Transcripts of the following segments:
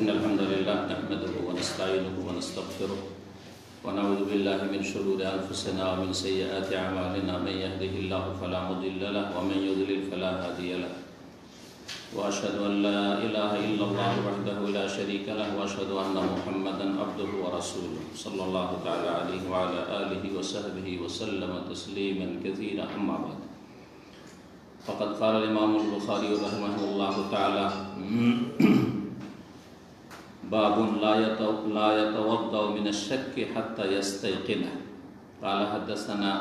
إن الحمد لله نحمده ونستعينه ونستغفره ونعوذ بالله من شرور أنفسنا ومن سيئات أعمالنا من يهده الله فلا مضل له ومن يضلل فلا هادي له وأشهد أن لا إله إلا الله وحده لا شريك له وأشهد أن محمدا عبده ورسوله صلى الله تعالى عليه وعلى آله وصحبه وسلم تسليما كثيرا أما بعد فقد قال الإمام البخاري رحمه الله تعالى باب لا يتوضأ من الشك حتى يستيقنه قال حدثنا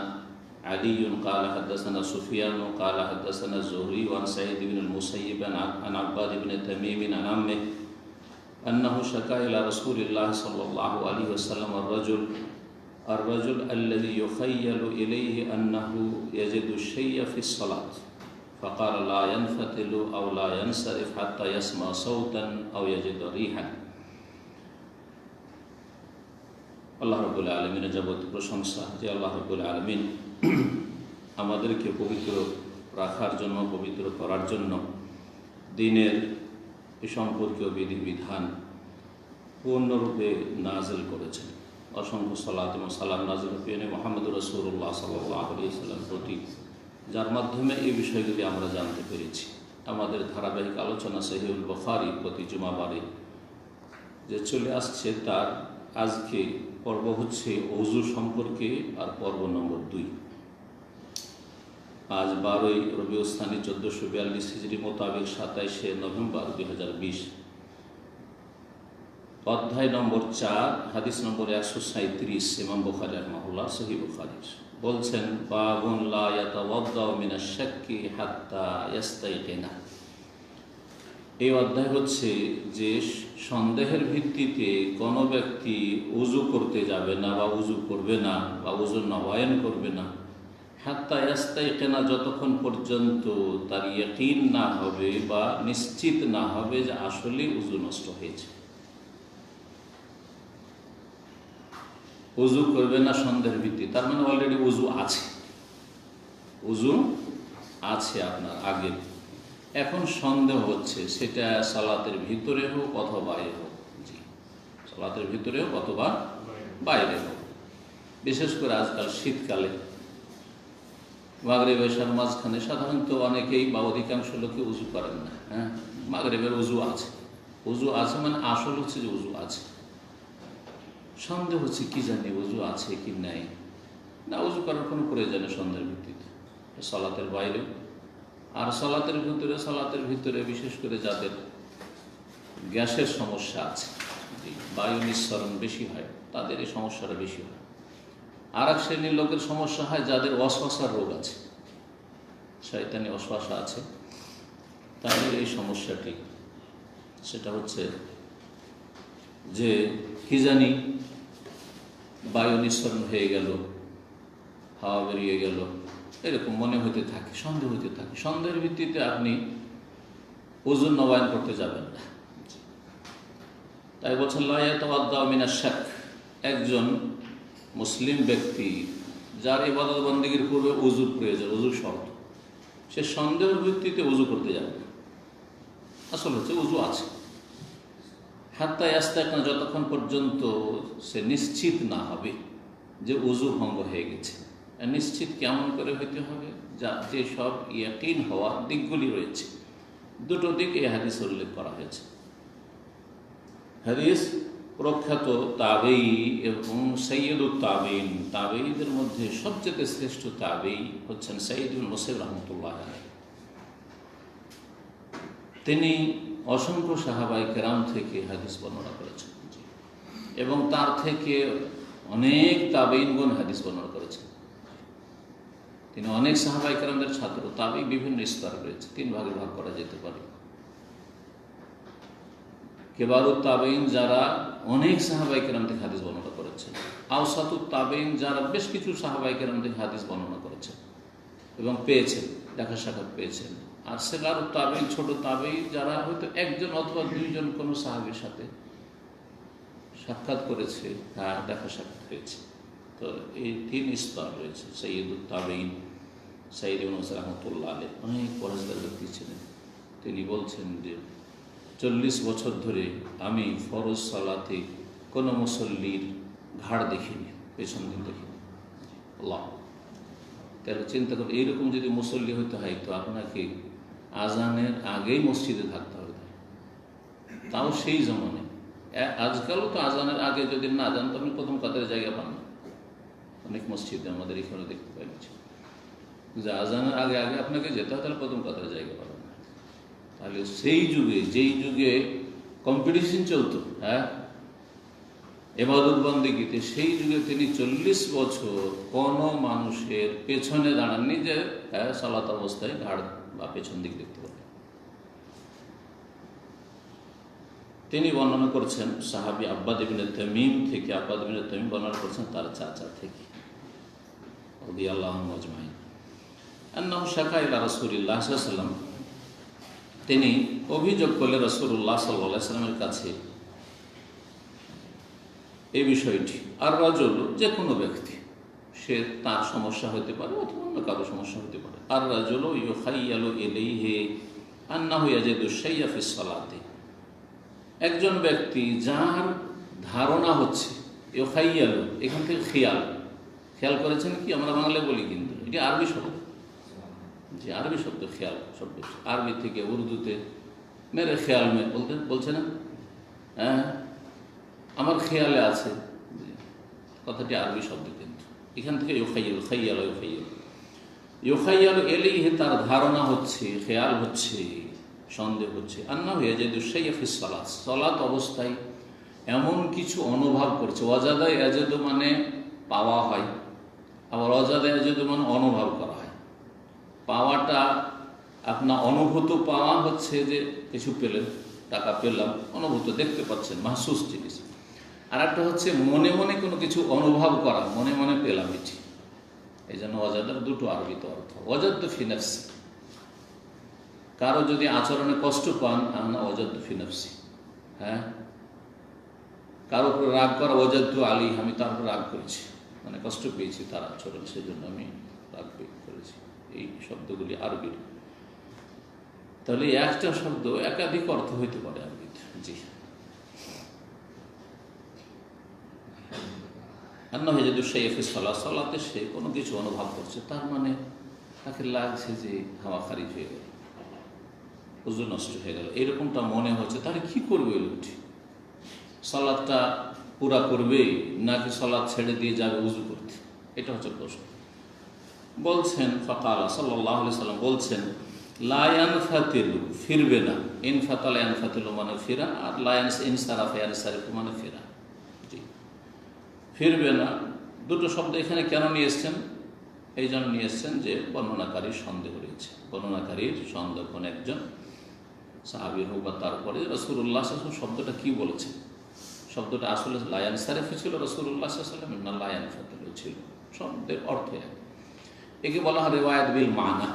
علي قال حدثنا سفيان قال حدثنا الزهري عن سعيد بن المسيب عن عباد بن تميم عن عمه أنه شكا إلى رسول الله صلى الله عليه وسلم الرجل الذي يخيل إليه أنه يجد الشيء في الصلاة فقال لا ينفتل أو لا ينصرف حتى يسمع صوتا أو يجد ريحا আল্লাহ রাব্বুল আলামিনের যাবতীয় প্রশংসা যে আল্লাহ রাব্বুল আলামিন আমাদেরকে পবিত্র রাখার জন্য, পবিত্র করার জন্য দ্বীনের এ সম্পর্কীয় বিধিবিধান পূর্ণরূপে নাজিল করেছেন। অসংখ্য সালাত এবং সালাম নাজিল পেয়ে মুহাম্মদুর রাসূলুল্লাহ সাল্লাল্লাহু আলাইহি ওয়াসাল্লাম প্রতি, যার মাধ্যমে এই বিষয়গুলি আমরা জানতে পেরেছি। আমাদের ধারাবাহিক আলোচনা সহিহুল বুখারী প্রতি জুমাবারে যে চলে আসছে, তার আজকে পর্ব হচ্ছে ওযু সম্পর্কে, আর পর্ব নম্বর 2। আজ 12ই রবিউল স্থানী 1442 হিজরি মোতাবেক 27শে নভেম্বর 2020। অধ্যায় নম্বর 4, হাদিস নম্বর 137, ইমাম বুখারী রাহিমাহুল্লাহ সহিহ বুখারী বলছেন বাবুন লা ইয়াতাওয়াদ্দাউ মিনাশ শাক্কি হাত্তা ইয়াস্তাইকিনা। এই অধ্যায় হচ্ছে যে সন্দেহের ভিত্তিতে কোনো ব্যক্তি উযু করতে যাবে না বা উযু করবে না বা উযু নবায়ন করবে না হাত্তা ইয়াস্তাইকিনা, যতক্ষণ পর্যন্ত তার ইয়াকিন না হবে বা নিশ্চিত না হবে যে আসলে উযু নষ্ট হয়েছে। উযু করবে না সন্দেহের ভিত্তিতে, তার মানে অলরেডি উযু আছে, উযু আছে আপনার আগে, এখন সন্দেহ হচ্ছে সেটা সালাতের ভিতরে হোক অথবা বাইরে হোক। জি, সালাতের ভিতরে হোক অথবা বাইরে হোক। বিশেষ করে আজকাল শীতকালে মাগরিব এশার মাঝখানে সাধারণত অনেকেই বা অধিকাংশ লোকে উযু করেন না। মাগরিবের উযু আছে, উযু আছে মানে আসল হচ্ছে যে উযু আছে। সন্দেহ হচ্ছে কি জানি উযু আছে কি নাই, না উযু করার কোনো প্রয়োজন নেই সন্দেহের ভিত্তিতে, সালাতের বাইরে। আর সালাতের ভিতরে বিশেষ করে যাদের গ্যাসের সমস্যা আছে, বায়ু নিঃসরণ বেশি হয়, তাদের এই সমস্যাটা বেশি হয়। আর এক শ্রেণীর লোকের সমস্যা হয় যাদের ওয়াসওয়াসার রোগ আছে, শয়তানি ওয়াসওয়াসা আছে, তাদের এই সমস্যাটি সেটা হচ্ছে যে কি জানি বায়ু নিঃসরণ হয়ে গেল, হাওয়া বেরিয়ে গেল, এরকম মনে হতে থাকে, সন্দেহ হতে থাকে। সন্দেহের ভিত্তিতে আপনি ওযু নবায়ন করতে যাবেন না। তাই বলছেন লা ইয়াতাওয়াদ্দাউ মিনাশ শাক, একজন মুসলিম ব্যক্তি যার ইবাদত বন্দেগীর পূর্বে ওযুর প্রয়োজন, ওযুর শর্ত, সে সন্দেহের ভিত্তিতে ওযু করতে যাবে না। আসল হচ্ছে ওযু আছে। হাত্তা ইয়াস্তাইকিনা, যতক্ষণ পর্যন্ত সে নিশ্চিত না হবে যে ওযু ভঙ্গ হয়ে গেছে। নিশ্চিত কেমন করে হইতে হবে? যে সব ইয়াকিন হওয়ার দিকগুলি রয়েছে, দুটো দিক এই হাদিস উল্লেখ করা হয়েছে। হাদিস প্রখ্যাত তাবেঈ এবং সাইয়্যিদুত তাবেঈন, তাবেঈদের মধ্যে সবচেয়ে শ্রেষ্ঠ তাবেঈ হচ্ছেন সাঈদ ইবনে মুসাইয়্যিব রাহমাতুল্লাহ আলাইহি। তিনি অসংখ্য সাহাবায়ে কেরাম থেকে হাদিস বর্ণনা করেছেন এবং তার থেকে অনেক তাবেঈনগণ হাদিস বর্ণনা করেছেন। তিনি অনেক সাহাবায়ে কেরামদের ছাত্র। তাবেঈ বিভিন্ন স্তর রয়েছে, 3 ভাগে ভাগ করা যেতে পারে। কিবারুত তাবেঈন যারা অনেক সাহাবায়ে কেরাম থেকে হাদিস বর্ণনা করেছেন, আওসাতুত তাবেঈন যারা বেশ কিছু সাহাবায়ে কেরাম থেকে হাদিস বর্ণনা করেছেন এবং পেয়েছেন, দেখা সাক্ষাৎ পেয়েছেন। আর সিগারুত তাবেঈন, ছোট তাবেঈ যারা হয়তো একজন অথবা 2জন কোনো সাহাবীর সাথে সাক্ষাৎ করেছে, দেখা সাক্ষাৎ হয়েছে। তো এই 3 স্তর রয়েছে। সাইয়্যিদুত তাবেঈন সাঈদ ইবনে মুসাইয়্যিব রাহমাতুল্লাহ আলাইহি অনেক পরহেজগার ব্যক্তি ছিলেন। তিনি বলছেন যে 40 বছর ধরে আমি ফরজ সালাতে কোনো মুসল্লির ঘাড় দেখিনি, পেছন দিন দেখিনি। আল্লাহ, তাহলে চিন্তা করুন, এইরকম যদি মুসল্লি হতে হয় তো আপনাকে আজানের আগেই মসজিদে থাকতে হবে, তাও সেই জমানে। আজকালও তো আজানের আগে যদি না যান তো আপনি প্রথম কাতারে জায়গা পান না। অনেক মসজিদে আমাদের এখানে দেখতে পাচ্ছি যে আজানের আগে আগে আপনাকে যেতে হয়, তাহলে প্রথম কাতারে জায়গা পাবেন না। তাহলে সেই যুগে, যেই যুগে কম্পিটিশন চলতো ইবাদত বন্দেগীতে, সেই যুগে তিনি 40 বছর কোনো মানুষের পেছনে দাঁড়াননি যে সালাত অবস্থায় ঘাড় বা পেছন দিক দেখতে পারেন। তিনি বর্ণনা করছেন সাহাবী আব্বাদ ইবনে তামিম থেকে, আব্বাদ ইবনে তামিম বর্ণনা করছেন তার চাচা থেকে রাদিয়াল্লাহু আনহু আজমাইন আন্নাহু শাকা ইলা রাসূলিল্লাহ সাল্লাল্লাহু আলাইহি ওয়াসাল্লাম, তিনি অভিযোগ করলেন রাসূলুল্লাহ সাল্লাল্লাহু আলাইহি ওয়াসাল্লামের কাছে এই বিষয়টি। আর রাজুল, যে কোনো ব্যক্তি, সে তার সমস্যা হতে পারে অথবা অন্য কারো সমস্যা হতে পারে। আর রাজুল ইউখাইয়ালু ইলাইহি আন্নাহু ইয়াজিদু শাইআ ফিস সালাতি, একজন ব্যক্তি যার ধারণা হচ্ছে, ইউখাইয়ালু এখান থেকে খেয়াল করেছেন কি, আমরা বাংলায় বলি কিন্তু এটি আরবি শব্দ, যে আরবি শব্দ খেয়াল শব্দ, আরবি থেকে উর্দুতে মেরে খেয়াল মে বলছে না, হ্যাঁ আমার খেয়ালে আছে, কথাটি আরবি শব্দ কিন্তু এখান থেকে ইউখাইয়ালু ইলাইহি, তার ধারণা হচ্ছে, খেয়াল হচ্ছে, সন্দেহ হচ্ছে, আন্নাহু ইয়াজিদু শাইআ ফিস সালাত, সালাত অবস্থায় এমন কিছু অনুভব করছে। ওয়াজাদা ইয়াজিদু মানে পাওয়া হয়, আবার ওয়াজাদা ইয়াজিদু মানে অনুভব করা হয়। পাওয়াটা আপনার অনুভূত পাওয়া হচ্ছে যে কিছু পেলেন, টাকা পেলাম, অনুভূত দেখতে পাচ্ছেন, মাহসুস জিনিস। আর একটা হচ্ছে মনে মনে কোনো কিছু অনুভব করা, মনে মনে পেলাম এটি। এই জন্য ওয়াজাদার দুটো আরবিতে অর্থ। ওয়াজাদতু ফি নাফসি, কারো যদি আচরণে কষ্ট পান, আনা ওয়াজাদতু ফি নাফসি, হ্যাঁ, কারো উপর রাগ করা, ওয়াজাদতু আলাইহি, আমি তার উপর রাগ করেছি, মানে কষ্ট পেয়েছি তার আচরণ, সেজন্য আমি রাগ করেছি। এই শব্দগুলি আরবির। তাহলে একটা শব্দ একাধিক অর্থ হইতে পারে আরবিতে। জি, আন্নাহু ইয়াজিদু শাইআ ফিস সালাত, সালাতে সে কোনো কিছু অনুভব করছে, তার মানে তাকে লাগছে যে হাওয়া খারিজ হয়ে গেল, ওযু নষ্ট হয়ে গেল, এরকমটা মনে হচ্ছে। তাহলে কি করবে ওই লোকটি? সালাতটা পুরা করবে নাকি সালাত ছেড়ে দিয়ে যাবে ওযু করতে? এটা হচ্ছে প্রশ্ন। বলছেন ফাকালা সাল্লাল্লাহু আলাইহি ওয়াসাল্লাম বলছেন, লা ইয়ানফাতিলু, ফিরবে না। ইনফাতালা ইয়ানফাতিলু মানে ফিরা, আর লা ইনসারাফা ইয়ানসারিফু মানে ফিরা। জি, ফিরবে না দুটো শব্দ এখানে কেন নিয়ে এসছেন? এই জন্য নিয়ে এসছেন যে বর্ণনাকারীর সন্দেহ রয়েছে। বর্ণনাকারীর সন্দেহ, কোন একজন সাহাবী হোক বা তারপরে রাসূলুল্লাহ সাল্লাল্লাহু আলাইহি ওয়াসাল্লাম শব্দটা কি বলেছেন, শব্দটা আসলে লা ইয়ানসারিফু ছিল রাসূলুল্লাহ সাল্লাল্লাহু আলাইহি ওয়াসাল্লাম, না লা ইয়ানফাতিলু ছিল, শব্দের অর্থ এক। একে বলা হয় রিওয়ায়াত বিল মানা।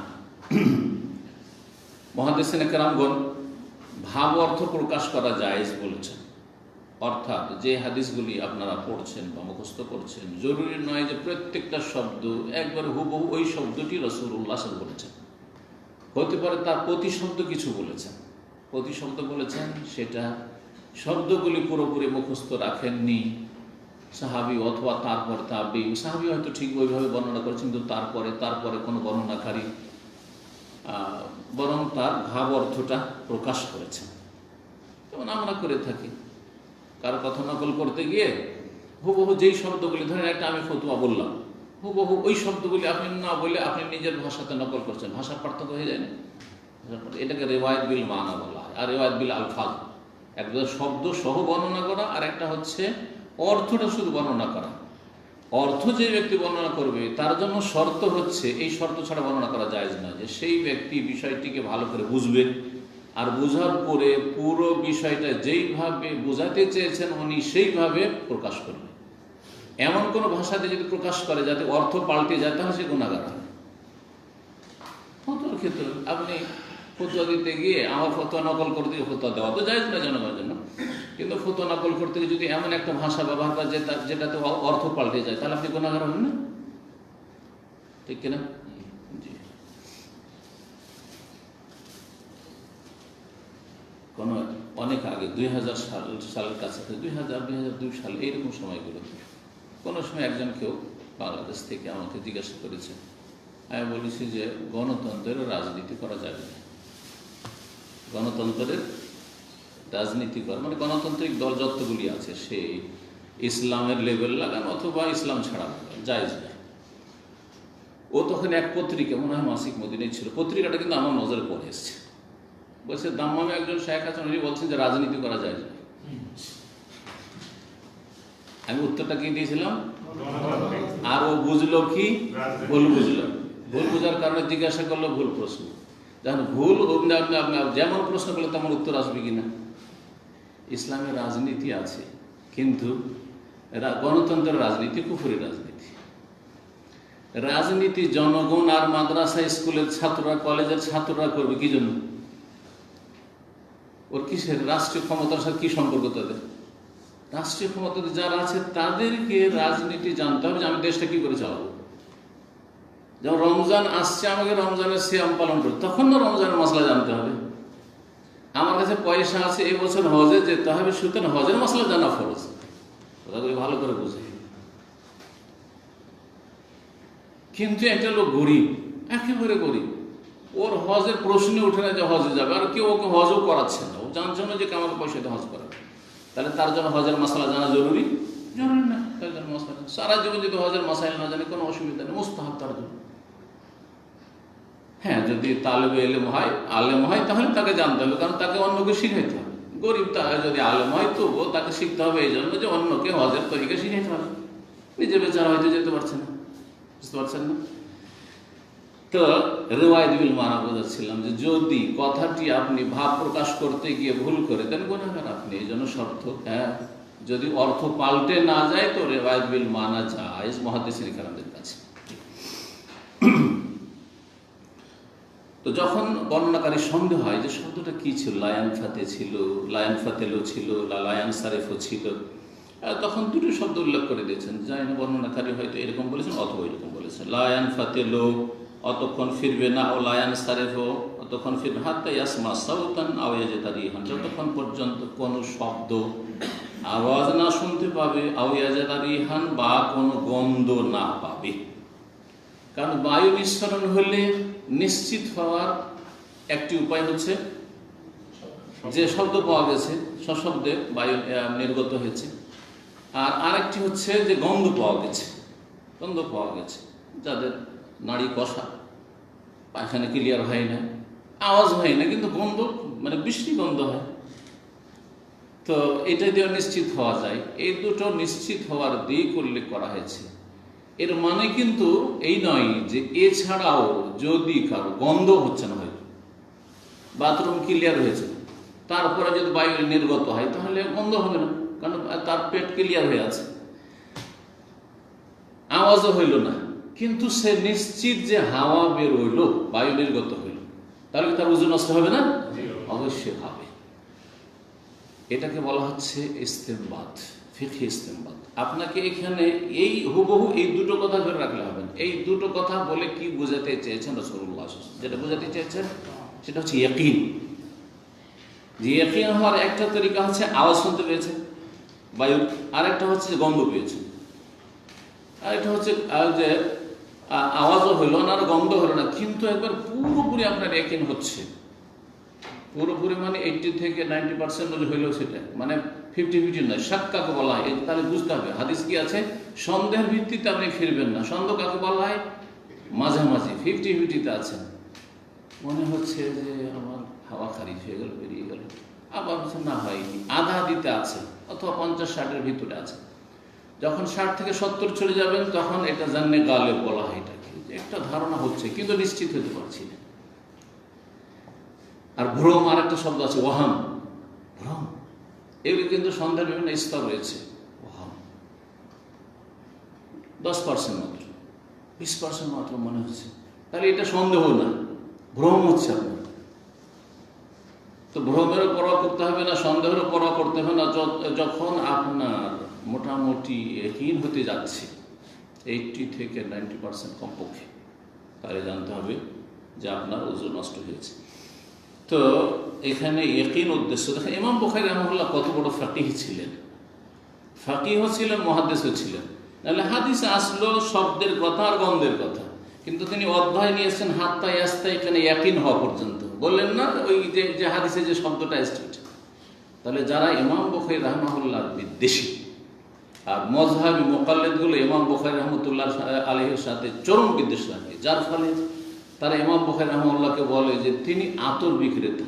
মুহাদ্দিসিনে কেরামগণ ভাব অর্থ প্রকাশ করা জায়েজ বলেছেন। অর্থাৎ যে হাদিসগুলি আপনারা পড়ছেন বা মুখস্থ করছেন, জরুরি নয় যে প্রত্যেকটা শব্দ একবার হুবহু ওই শব্দটি রাসূলুল্লাহ সাল্লাল্লাহু আলাইহি ওয়াসাল্লাম বলেছেন। হতে পারে তার প্রতিশব্দ কিছু বলেছেন, প্রতিশব্দ বলেছেন, সেটা শব্দগুলি পুরোপুরি মুখস্থ রাখেননি সাহাবী অথবা তারপর তাবি। সাহাবী হয়তো ঠিক ওইভাবে বর্ণনা করেছেন, কিন্তু তারপরে কোনো বর্ণনাকারী বরং তার ভাব অর্থটা প্রকাশ করেছেন। যেমন আমরা করে থাকি, কারো কথা নকল করতে গিয়ে হুবহু যেই শব্দগুলি, ধরেন একটা আমি ফতোয়া বললাম, হুবহু ওই শব্দগুলি আপনি না বলে আপনি নিজের ভাষাতে নকল করছেন, ভাষার পার্থক্য হয়ে যায় না? এটাকে রিওয়ায়াত বিল মানা বলা হয়। আর রিওয়ায়াত বিল আলফাজ, একটা শব্দ সহ বর্ণনা করা, আর একটা হচ্ছে অর্থটা শুধু বর্ণনা করা। অর্থ যে ব্যক্তি বর্ণনা করবে তার জন্য শর্ত হচ্ছে, এই শর্ত ছাড়া বর্ণনা করা জায়েজ না, যে সেই ব্যক্তি বিষয়টিকে ভালো করে বুঝবে, আর বুঝার পরে পুরো বিষয়টা যেইভাবে বোঝাতে চেয়েছেন উনি সেইভাবে প্রকাশ করবে। এমন কোনো ভাষাতে যদি প্রকাশ করে যাতে অর্থ পাল্টে যায়, তাহলে সে গুনাহগার হয়। ফতোয়ার ক্ষেত্রে আপনি ফতোয়া দিতে গিয়ে আমার ফতোয়া নকল করতে গিয়ে, ফতোয়া দেওয়া তো জায়েজ না জনগণের জন্য, কিন্তু ফতোয়া নকল করতে গিয়ে যদি এমন একটা ভাষা ব্যবহার করে যেটাতে অর্থ পাল্টে যায়, তাহলে আপনি গুনাহগার হবেন না? ঠিক কিনা? জি। কোনো অনেক আগে 2000 সালের কাছাকাছি 2002 সাল এইরকম সময়গুলোতে কোনো সময় একজন কেউ বাংলাদেশ থেকে আমাকে জিজ্ঞাসা করেছে, আমি বলেছি যে গণতন্ত্রের রাজনীতি করা যাবে না। গণতন্ত্রের রাজনীতি করা মানে গণতান্ত্রিক দল যতগুলি আছে সেই ইসলামের লেবেল লাগান অথবা ইসলাম ছাড়া জায়েজ না। ও তখন এক পত্রিকা, মনে হয় মাসিক মদিনায় ছিল, পত্রিকাটা কিন্তু আমার নজরে পড়ে এসছে। বলছে দাম্মামে একজন শেখ আছেন, উনি বলছেন যে রাজনীতি করা যায় না। আমি উত্তরটা কি দিয়েছিলাম, আর ও বুঝলো কি ভুল বুঝলো। ভুল বোঝার কারণে জিজ্ঞাসা করলো ভুল প্রশ্ন। দেখুন ভুল যেমন প্রশ্ন করলে তেমন উত্তর আসবে কিনা। ইসলামের রাজনীতি আছে, কিন্তু গণতন্ত্রের রাজনীতি কুফরি রাজনীতি। রাজনীতি জনগণ আর মাদ্রাসা স্কুলের ছাত্ররা কলেজের ছাত্ররা করবে কি জন্য? ওর কিসের রাষ্ট্রীয় ক্ষমতার সাথে কি সম্পর্ক তাদের? রাষ্ট্রীয় ক্ষমতাতে যারা আছে তাদেরকে রাজনীতি জানতে হবে যে আমি দেশটা কি করে চালাবো। যেমন রমজান আসছে, আমাকে রমজানের সিয়াম পালন করতে, তখন না রমজানের মশলা জানতে হবে। আমার কাছে পয়সা আছে, এই বছর হজে যেতে হবে, সুতরাং হজের মশলা জানা ফরজ। কথাগুলি ভালো করে বুঝে। কিন্তু একটা লোক গরিব, একেবারে গরিব, ওর হজের প্রশ্নে উঠে না যে হজে যাবে, আর কেউ ওকে হজও করাচ্ছে না। ও জানছে না যে আমাকে পয়সা দিয়ে হজ করাবে, তাহলে তার জন্য হজের মশলা জানা জরুরি? জরুরি না। তার জন্য মশলা সারা জীবন যদি হজের মশাইল না জানে কোনো অসুবিধা নেই, মুস্তাহাব তার জন্য। হ্যাঁ, যদি তালেবে এলেম হয়, আলেম হয়, তাহলে তাকে জানতে হবে, কারণ তাকে অন্যকে শিখাইতে হবে। গরিব যদি আলেম হয় তবুও তাকে শিখতে হবে এই জন্য যে অন্যকে হজের তরিকা শিখাইতে হবে। নিজে বেচারা হয়তো যেতে পারছে না, বুঝতে পারছেন না। তো রিওয়ায়াত বিল মানা বোঝাচ্ছিলাম যে যদি কথাটি আপনি ভাব প্রকাশ করতে গিয়ে ভুল করে দেন গুনাহগার আপনি, এই জন্য শর্ত। হ্যাঁ, যদি অর্থ পাল্টে না যায় তো রিওয়ায়াত বিল মানা জায়েজ মুহাদ্দিসিন কেরামদের কাছে। তো যখন বর্ণনাকারী সন্দেহ হয় যে শব্দটা কি ছিল, লায়ান ফাতে ছিল, লায়ান ফাতেলো ছিল, লায়ান সারেফও ছিল, তখন দুটো শব্দ উল্লেখ করে দিয়েছেন। জানি না বর্ণনাকারী হয়তো এরকম বলেছেন অথবা এরকম বলেছেন। লায়ান ফাতেলো অতক্ষণ ফিরবে না, ও লায়ান সারেফও অতক্ষণ ফিরবে, হাত্তা ইয়াসমা সাউতান আও ইয়াজিদা রিহান, যতক্ষণ পর্যন্ত কোনো শব্দ আওয়াজ না শুনতে পাবে, আও ইয়াজিদা রিহান, বা কোনো গন্ধ না পাবে। কারণ বায়ু নিঃসরণ হলে নিশ্চিত হওয়ার একটি উপায় হচ্ছে যে শব্দ পাওয়া গেছে সশব্দে বায়ু নির্গত হয়েছে, আর আরেকটি হচ্ছে যে গন্ধ পাওয়া গেছে। গন্ধ পাওয়া গেছে যাদের নাড়ি কষা, পায়খানা ক্লিয়ার হয় না, আওয়াজ হয় না, কিন্তু গন্ধ মানে বৃষ্টি গন্ধ হয়, তো এটা দিয়ে নিশ্চিত হওয়া যায়। এই দুটো নিশ্চিত হওয়ার দিক উল্লেখ করা হয়েছে। এর মানে কিন্তু এই নয় যে এছাড়াও যদি কারো গন্ধ হচ্ছে না, হয়তো বাথরুম ক্লিয়ার হয়েছে, তারপরে যদি বায়ু নির্গত হয় তাহলে গন্ধ হবে না, কারণ তার পেট ক্লিয়ার হয়ে আছে, আওয়াজও হইল না, কিন্তু সে নিশ্চিত যে হাওয়া বের হইল, বায়ু নির্গত হইল, তাহলে তার ওযু নষ্ট হবে না? অবশ্যই হবে। এটাকে বলা হচ্ছে ইস্তেমবাত, ফিকহি ইস্তেমবাত। আপনাকে এখানে এই হুবহু এই দুটো কথা ধরে রাখলে হবে না। এই দুটো কথা বলে কি বোঝাতে চেয়েছেন রাসূলুল্লাহ, যেটা বোঝাতে চেয়েছেন সেটা হচ্ছে ইয়াকিন। যে ইয়াকিন হওয়ার একটা তরিকা হচ্ছে আওয়াজ শুনতে পেয়েছে বায়ুর, আরেকটা হচ্ছে গন্ধ পেয়েছে, আরেকটা হচ্ছে যে আওয়াজও হইল না আর গন্ধ হলো না, কিন্তু একবার পুরোপুরি আপনার ইয়াকিন হচ্ছে। পুরোপুরি মানে 80 থেকে 90% হইলেও সেটা মানে 50-50 নয়, শাক কাকে বলা হয় তাহলে বুঝতে হবে হাদিস কি আছে। সন্দেহের ভিত্তিতে আপনি ফিরবেন না। সন্দেহ কাকে বলা হয়? মাঝামাঝি 50-50-তে আছেন, মনে হচ্ছে যে আমার হাওয়া খারিজ হয়ে গেল, বেরিয়ে গেল, আবার হচ্ছে না হয়নি, আধা দিতে আছে, অথবা 50-60-এর ভিতরে আছে। যখন 60 থেকে 70 চলে যাবেন তখন এটা জান্নে গালেব বলা হয়। এটাকে একটা ধারণা হচ্ছে কিন্তু নিশ্চিত হতে পারছি না। আর ভ্রম, আর একটা শব্দ আছে ওয়াহাম, ভ্রম, এগুলি কিন্তু সন্দেহের বিভিন্ন স্তর রয়েছে। ওয়াহাম 10% মাত্র, 20% মাত্র মনে হচ্ছে, তাহলে এটা সন্দেহ না, ভ্রম হচ্ছে আপনার। তো ভ্রমেরও পরোয়া করতে হবে না, সন্দেহেরও পরোয়া করতে হবে না। যখন আপনার মোটামুটি ইয়াকিন হতে যাচ্ছে 80 থেকে 90% কমপক্ষে, তাহলে জানতে হবে যে আপনার ওযু নষ্ট হয়েছে। তো এখানে ইয়াকিন উদ্দেশ্য দেখেন, ইমাম বুখারী রাহিমাহুল্লাহ কত বড় ফাকিহ ছিলেন, ফাকিহও ছিলেন, মুহাদ্দিসও ছিলেন। তাহলে হাদিসে আসলো শব্দের কথা আর গন্ধের কথা, কিন্তু তিনি অধ্যায় নিয়েছেন হাত্তা ইয়াস্তা, এখানে ইয়াকিন হওয়া পর্যন্ত বললেন না, ওই যে হাদিসে যে শব্দটা এসেছে। তাহলে যারা ইমাম বুখারী রাহিমাহুল্লাহর বিদ্বেষী আর মযহাবী মুকাল্লিদগুলো ইমাম বুখারী রাহমাতুল্লাহ আলাইহির সাথে চরম বিদ্বেষ রাখে, যার ফলে তারা ইমাম বুখারী রাহিমাহুল্লাহকে বলে যে তিনি আতর বিক্রেতা।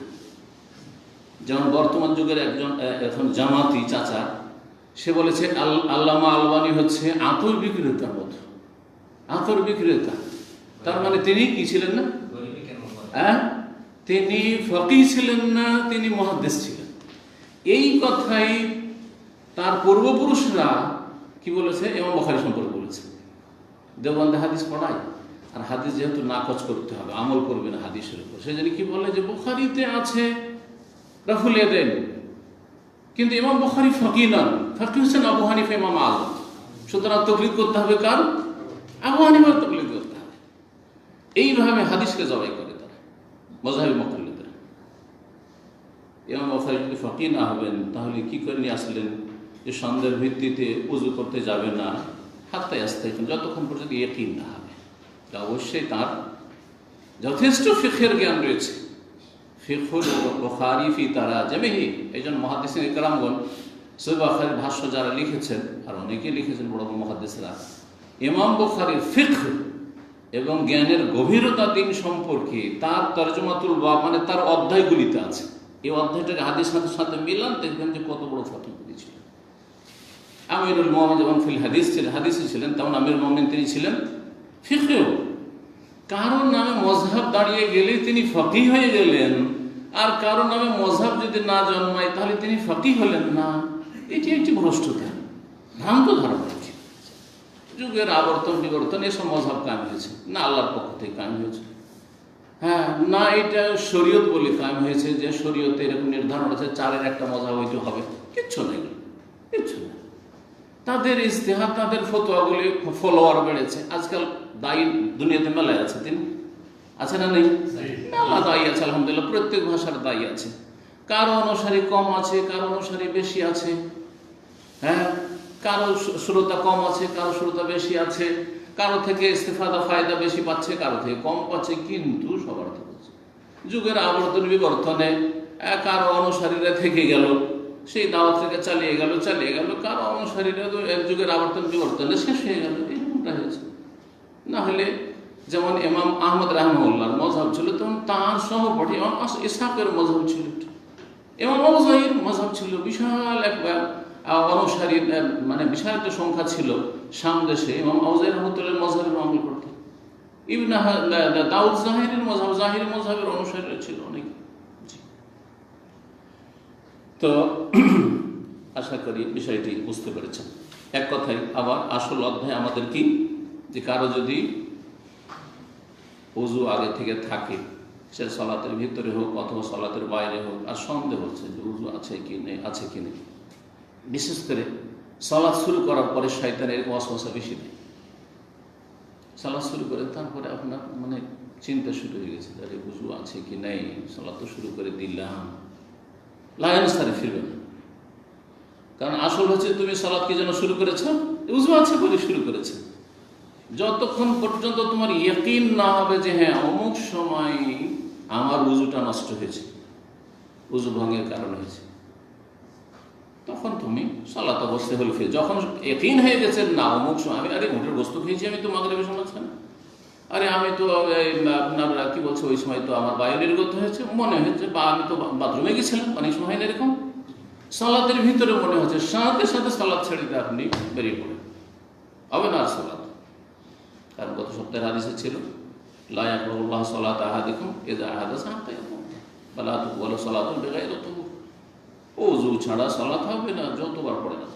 যেমন বর্তমান যুগের একজন এখন জামাতি চাচা, সে বলেছে আল্লামা আলবানী হচ্ছে আতর বিক্রেতার মতো, আতর বিক্রেতা। তার মানে তিনি কি ছিলেন না? তিনি ফকিহ ছিলেন না, তিনি মুহাদ্দিস ছিলেন। এই কথাই তার পূর্বপুরুষরা কি বলেছে ইমাম বুখারী সম্পর্কে বলেছে। দেওবন্দে হাদিস পড়ায়, আর হাদিস যেহেতু নাকচ করতে হবে, আমল করবে না হাদিসের উপর, সেই জন্য কি বলে যে বুখারীতে আছে রাফুল ইয়াদাইন, কিন্তু ইমাম বুখারী ফকিহ নন, ফকিহ হচ্ছেন আবু হানিফা, ইমাম আযম। সুতরাং তাকলিদ করতে হবে কার? আবু হানিফার তাকলিদ করতে হবে। এইভাবে হাদিসকে জবাই করে তারা মযহাবী মুকাল্লিদরা। ইমাম বুখারী যদি ফকিহ না হবেন তাহলে কি করে নিয়ে আসলেন যে সন্দেহের ভিত্তিতে উযু করতে যাবে না হাত্তা ইয়াস্তাইকিন, যতক্ষণ পর্যন্ত ইয়াকিন না হবে। অবশ্যই তার যথেষ্ট ফিকহের জ্ঞান রয়েছে, ফিকহুল বুখারী ফি তারাজুমিহি। এইজন্য মুহাদ্দিসিন ইকরামগণ সহিহ বুখারীর ভাষ্য যারা লিখেছেন, আর অনেকেই লিখেছেন বড় বড় মুহাদ্দিসরা, ইমাম বুখারীর ফিকহ এবং জ্ঞানের গভীরতা দিন সম্পর্কে তার তরজমাতুল বাব মানে তার অধ্যায়গুলিতে আছে। এই অধ্যায়টাকে হাদিসের সাথে মিলান, দেখবেন যে কত বড় ফকিহ ছিলেন। আমিরুল মুমিনিন যখন ফিল হাদিস ছিলেন, হাদিসে ছিলেন, তখন আমিরুল মুমিনিন তিনি ছিলেন ফিকহেও। কারোর নামে মযহাব দাঁড়িয়ে গেলে তিনি ফকিহ হয়ে গেলেন, আর কারোর নামে মযহাব যদি না জন্মায় তাহলে তিনি ফকিহ হলেন না। এটি একটি ভ্রষ্টতা, ভ্রান্ত ধারণা। যুগের আবর্তন বিবর্তন এসব মযহাব কায়েম হয়েছে না আল্লাহর পক্ষ থেকে কায়েম হয়েছে, হ্যাঁ, না এটা শরীয়ত বলে কায়েম হয়েছে যে শরীয়তে এরকম নির্ধারণ আছে 4-এর একটা মযহাব হইতে হবে, কিচ্ছু নেই, কিচ্ছু নেই। তাদের ইজতিহাদ, তাদের ফতোয়াগুলি ফলোয়ার বেড়েছে। আজকাল দায়ী দুনিয়াতে মেলায় আছে, তিনি আছে না নেই? মেলা দায়ী আছে আলহামদুলিল্লাহ, প্রত্যেক ভাষার দায়ী আছে। কারো অনুসারী কম আছে, কারো অনুসারী বেশি আছে, হ্যাঁ, কারো শ্রোতা কম আছে, কারো শ্রোতা বেশি আছে, কারো থেকে ইস্তেফাদা ফায়দা বেশি পাচ্ছে, কারো থেকে কম পাচ্ছে, কিন্তু সবার থেকে যুগের আবর্তন বিবর্তনে কারো অনুসারীরা থেকে গেল, সেই দাওয়াত থেকে চালিয়ে গেল, কারো অনুসারীরা এক যুগের আবর্তন বিবর্তনে শেষ হয়ে গেল। এরকমটা হয়েছে। না হলে যেমন ইমাম আহমদ রাহিমাহুল্লাহর মযহাব ছিল, তখন তার সহপাঠী ইমাম ইসহাকের মযহাব ছিল, ইমাম আউজাঈর মযহাব ছিল, বিশাল এক অনুসারী, মানে বিশাল একটা সংখ্যা ছিল শাম দেশে। ইমাম আউজাঈর রাহমাতুল্লাহ মযহাবের আমল করতেন। ইবনে দাউদ জাহিরির মযহাব, জাহিরি মযহাবের অনুসারী ছিল অনেক। তো আশা করি বিষয়টি বুঝতে পেরেছেন। এক কথায় আবার আসল অধ্যায় আমাদের কি, যে কারো যদি ওযু আগে থেকে থাকে, সে সালাতের ভিতরে হোক অথবা সালাতের বাইরে হোক, আর সন্দেহ হচ্ছে যে ওযু আছে কি নেই, বিশেষ করে সালাত শুরু করার পরে শয়তানের ওয়াসওয়াসা বেশি নেই। সালাত শুরু করে তারপরে আপনার মানে চিন্তা শুরু হয়ে গেছে, আরে ওযু আছে কি নেই, সালাত তো শুরু করে দিলাম, লায়ানসারে ফিরবে না। কারণ আসল হচ্ছে তুমি সালাত কি যেন শুরু করেছ, ওযু আছে বলে শুরু করেছে। যতক্ষণ পর্যন্ত তোমার ইয়াকিন না হবে যে হ্যাঁ অমুক সময় আমার ওযুটা নষ্ট হয়েছে, ওযু ভঙ্গের কারণ হয়েছে, তখন তুমি সালাত অবস্থায় হলে ফিরে। যখন ইয়াকিন হয়ে গেছে না অমুক সময় আমি মোটের গোস্ত খেয়েছি, আমি তো মাগরিবের সময় না, আরে আমি তো আপনারা কি বলছে ওই সময় তো আমার বায়ু নির্গত হয়েছে মনে হচ্ছে, বা আমি তো বাথরুমে গেছিলাম, অনেক সময় হয় না এরকম। সালাতের ভিতরে মনে হচ্ছে, সাথে সাথে সালাত ছেড়ে দিয়ে আপনি বেরিয়ে পড়েন, হবে না আর সালাত। কারণ গত সপ্তাহের হাদিসে ছিল লা ইয়াকবালুল্লাহু সালাতা আহাদিকুম ইযা আহাদাসা হাত্তা ইয়াকুম ওয়া লা তুকবালু সালাতুন বিগাইরি তুহুর। ওযু ছাড়া সালাত হবে না যতবার পড়ে না।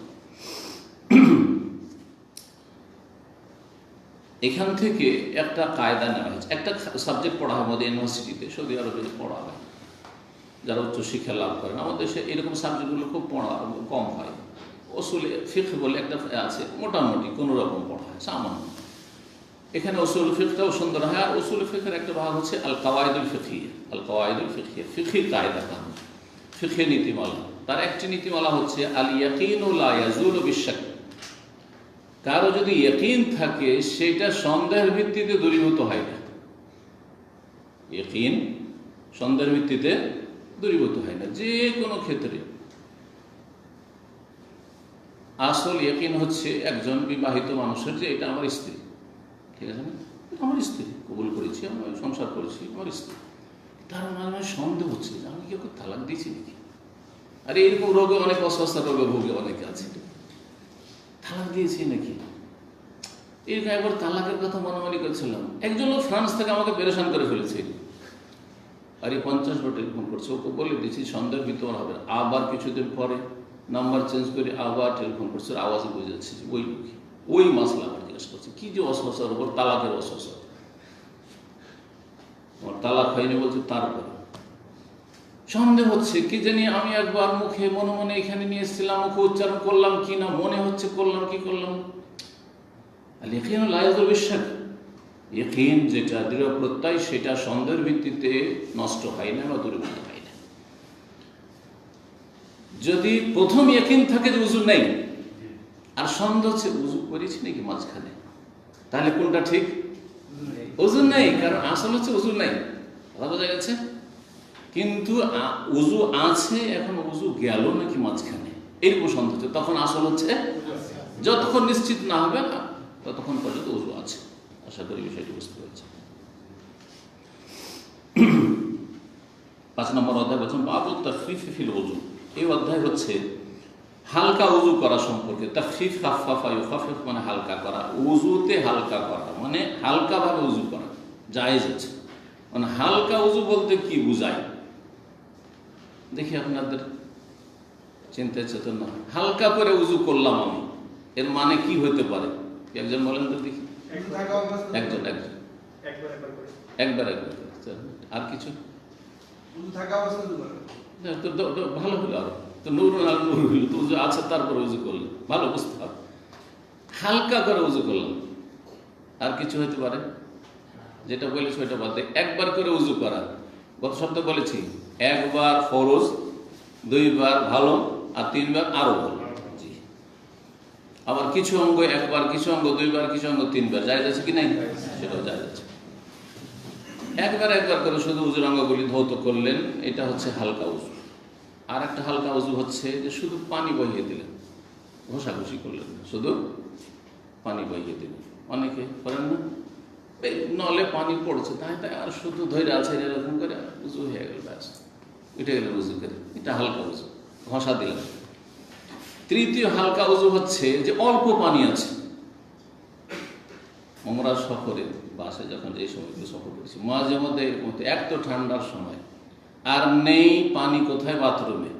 এখান থেকে একটা কায়দা নেওয়া হয়েছে। একটা সাবজেক্ট পড়া হয় আমাদের ইউনিভার্সিটিতে, সৌদি আরবে পড়া হয়, যারা উচ্চশিক্ষা লাভ করেন। আমাদের দেশে এরকম সাবজেক্টগুলো খুব পড়া কম হয়। উসুলে ফিকহ বলে একটা আছে, মোটামুটি কোনো রকম পড়া হয়, সামান্য। এখানে উসুল ফিকহটাও সুন্দর হয়। আর উসুল ফিকহের একটা ভাগ হচ্ছে আল কাওয়াইদুল ফিকহিয়া। আল কাওয়াইদুল ফিকহিয়া ফিকহি কায়দা কানুন, ফিকহি নীতিমালা। তার একটি নীতিমালা হচ্ছে আল ইয়াকিনু লা ইয়াজুলু বিশ-শাক। কারো যদি ইয়াকিন থাকে সেটা সন্দেহের ভিত্তিতে দূরীভূত হয় না। ইয়াকিন সন্দেহের ভিত্তিতে দূরীভূত হয় না যে কোনো ক্ষেত্রে। আসল ইয়াকিন হচ্ছে একজন বিবাহিত মানুষের যে এটা আমার স্ত্রী, ঠিক আছে না, আমার স্ত্রী, কবুল করেছি, আমরা সংসার করেছি, আমার স্ত্রী। তার মানে সন্দেহ হচ্ছে যে আমি কি ওকে তালাক দিয়েছি নাকি। আর এরকম রোগে অনেক অস্বস্থ রোগে ভোগে অনেকে আছে, তালাক দিয়েছি নাকি। এরকম একবার তালাকের কথা মনে করছিলাম, একজন লোক ফ্রান্স থেকে আমাকে পেরেশান করে ফেলেছে। আর এই 50 বার টেলিফোন করছে, ওকে বলে দিয়েছি সন্দেহের ভিতর হবে। আবার কিছুদিন পরে নাম্বার চেঞ্জ করে আবার টেলিফোন করছে, আওয়াজে বুঝে যাচ্ছে ওই লোকই, ওই মাসলা আবার জিজ্ঞাসা করছে কি যে অস্বস্থার উপর তালাকের অস্বস্থ। আমার তালাক হয়নি বলছে, তারপরে সন্দেহ হচ্ছে কি জানি আমি একবার মুখে মনে মনে এখানে নিয়ে এসেছিলাম, মুখে উচ্চারণ করলাম কি না, মনে হচ্ছে করলাম কি করলাম। ইয়াকিন লা ইয়াজুলু বিশ-শাক, ইয়াকিন যেটা দৃঢ় প্রত্যয় সেটা সন্দেহের ভিত্তিতে নষ্ট হয় না বা দূরীভূত হয় না। যদি প্রথম ইয়াকিন থাকে যে উযু নেই আর সন্দেহ হচ্ছে উযু করেছি নাকি মাঝখানে, তাহলে কোনটা ঠিক? উযু নেই, কারণ আসল হচ্ছে উযু নেই, কথা বোঝা গেছে। কিন্তু উযু আছে, এখন উযু গেল নাকি মাঝখানে এরকম সন্দেহ হচ্ছে, তখন আসল হচ্ছে যতক্ষণ নিশ্চিত না হবে না ততক্ষণ পর্যন্ত উযু আছে। আশা করি বিষয়টি বুঝতে পেরেছি। 5 নম্বর অধ্যায় বলছেন বাবু তাখফীফ ফিল উযু। এই অধ্যায় হচ্ছে হালকা উযু করা সম্পর্কে। তাখফীফ, খাফফাফা ইউখাফফিফ মানে হালকা করা, উযুতে হালকা করা মানে হালকাভাবে উযু করা জায়েজ আছে। মানে হালকা উযু বলতে কি বুঝায় দেখি আপনাদের চিন্তায় চেতন না। হালকা করে উযু করলাম আমি, এর মানে কি হতে পারে একজন বলেন তো দেখি। একজন একবার আর কিছু ভালো হলো, আরো তো নূর হইল তো উযু আছে তারপরে উযু করলেন, ভালো বুঝতে হবে। হালকা করে উযু করলাম, আর কিছু হতে পারে যেটা বলেছি ওইটা বাদ দিয়ে একবার করে উযু করা। গত সপ্তাহে বলেছি একবার ফরজ, 2 বার ভালো, আর 3 বার আরো ভালো। জি, আবার কিছু অঙ্গ একবার, কিছু অঙ্গ 2 বার, কিছু অঙ্গ 3 বার, জায়েজ আছে কি নাই? সেটাও জায়েজ আছে। একবার করে শুধু উযুর অঙ্গগুলি ধৌত করলেন, এটা হচ্ছে হালকা উযু। আর একটা হালকা উযু হচ্ছে যে শুধু পানি বহিয়ে দিলেন, ঘষাঘষি করলেন, শুধু পানি বহিয়ে দিলেন। অনেকে করেন না, নলে পানি পড়ছে তাই আর শুধু ধৈর্য আছে এরকম করে উযু হয়ে গেল, ব্যাস উঠে গেল উযু করে, এটা হালকা উযু, ঘষা দিলেন। তৃতীয় হালকা উযু হচ্ছে যে অল্প পানি আছে। আমরা সফরে বাসে যখন যে সময়গুলো সফর করেছি মাঝে মধ্যে এক তো ঠান্ডার সময় আর নেই পানি কোথায়, বাথরুমে,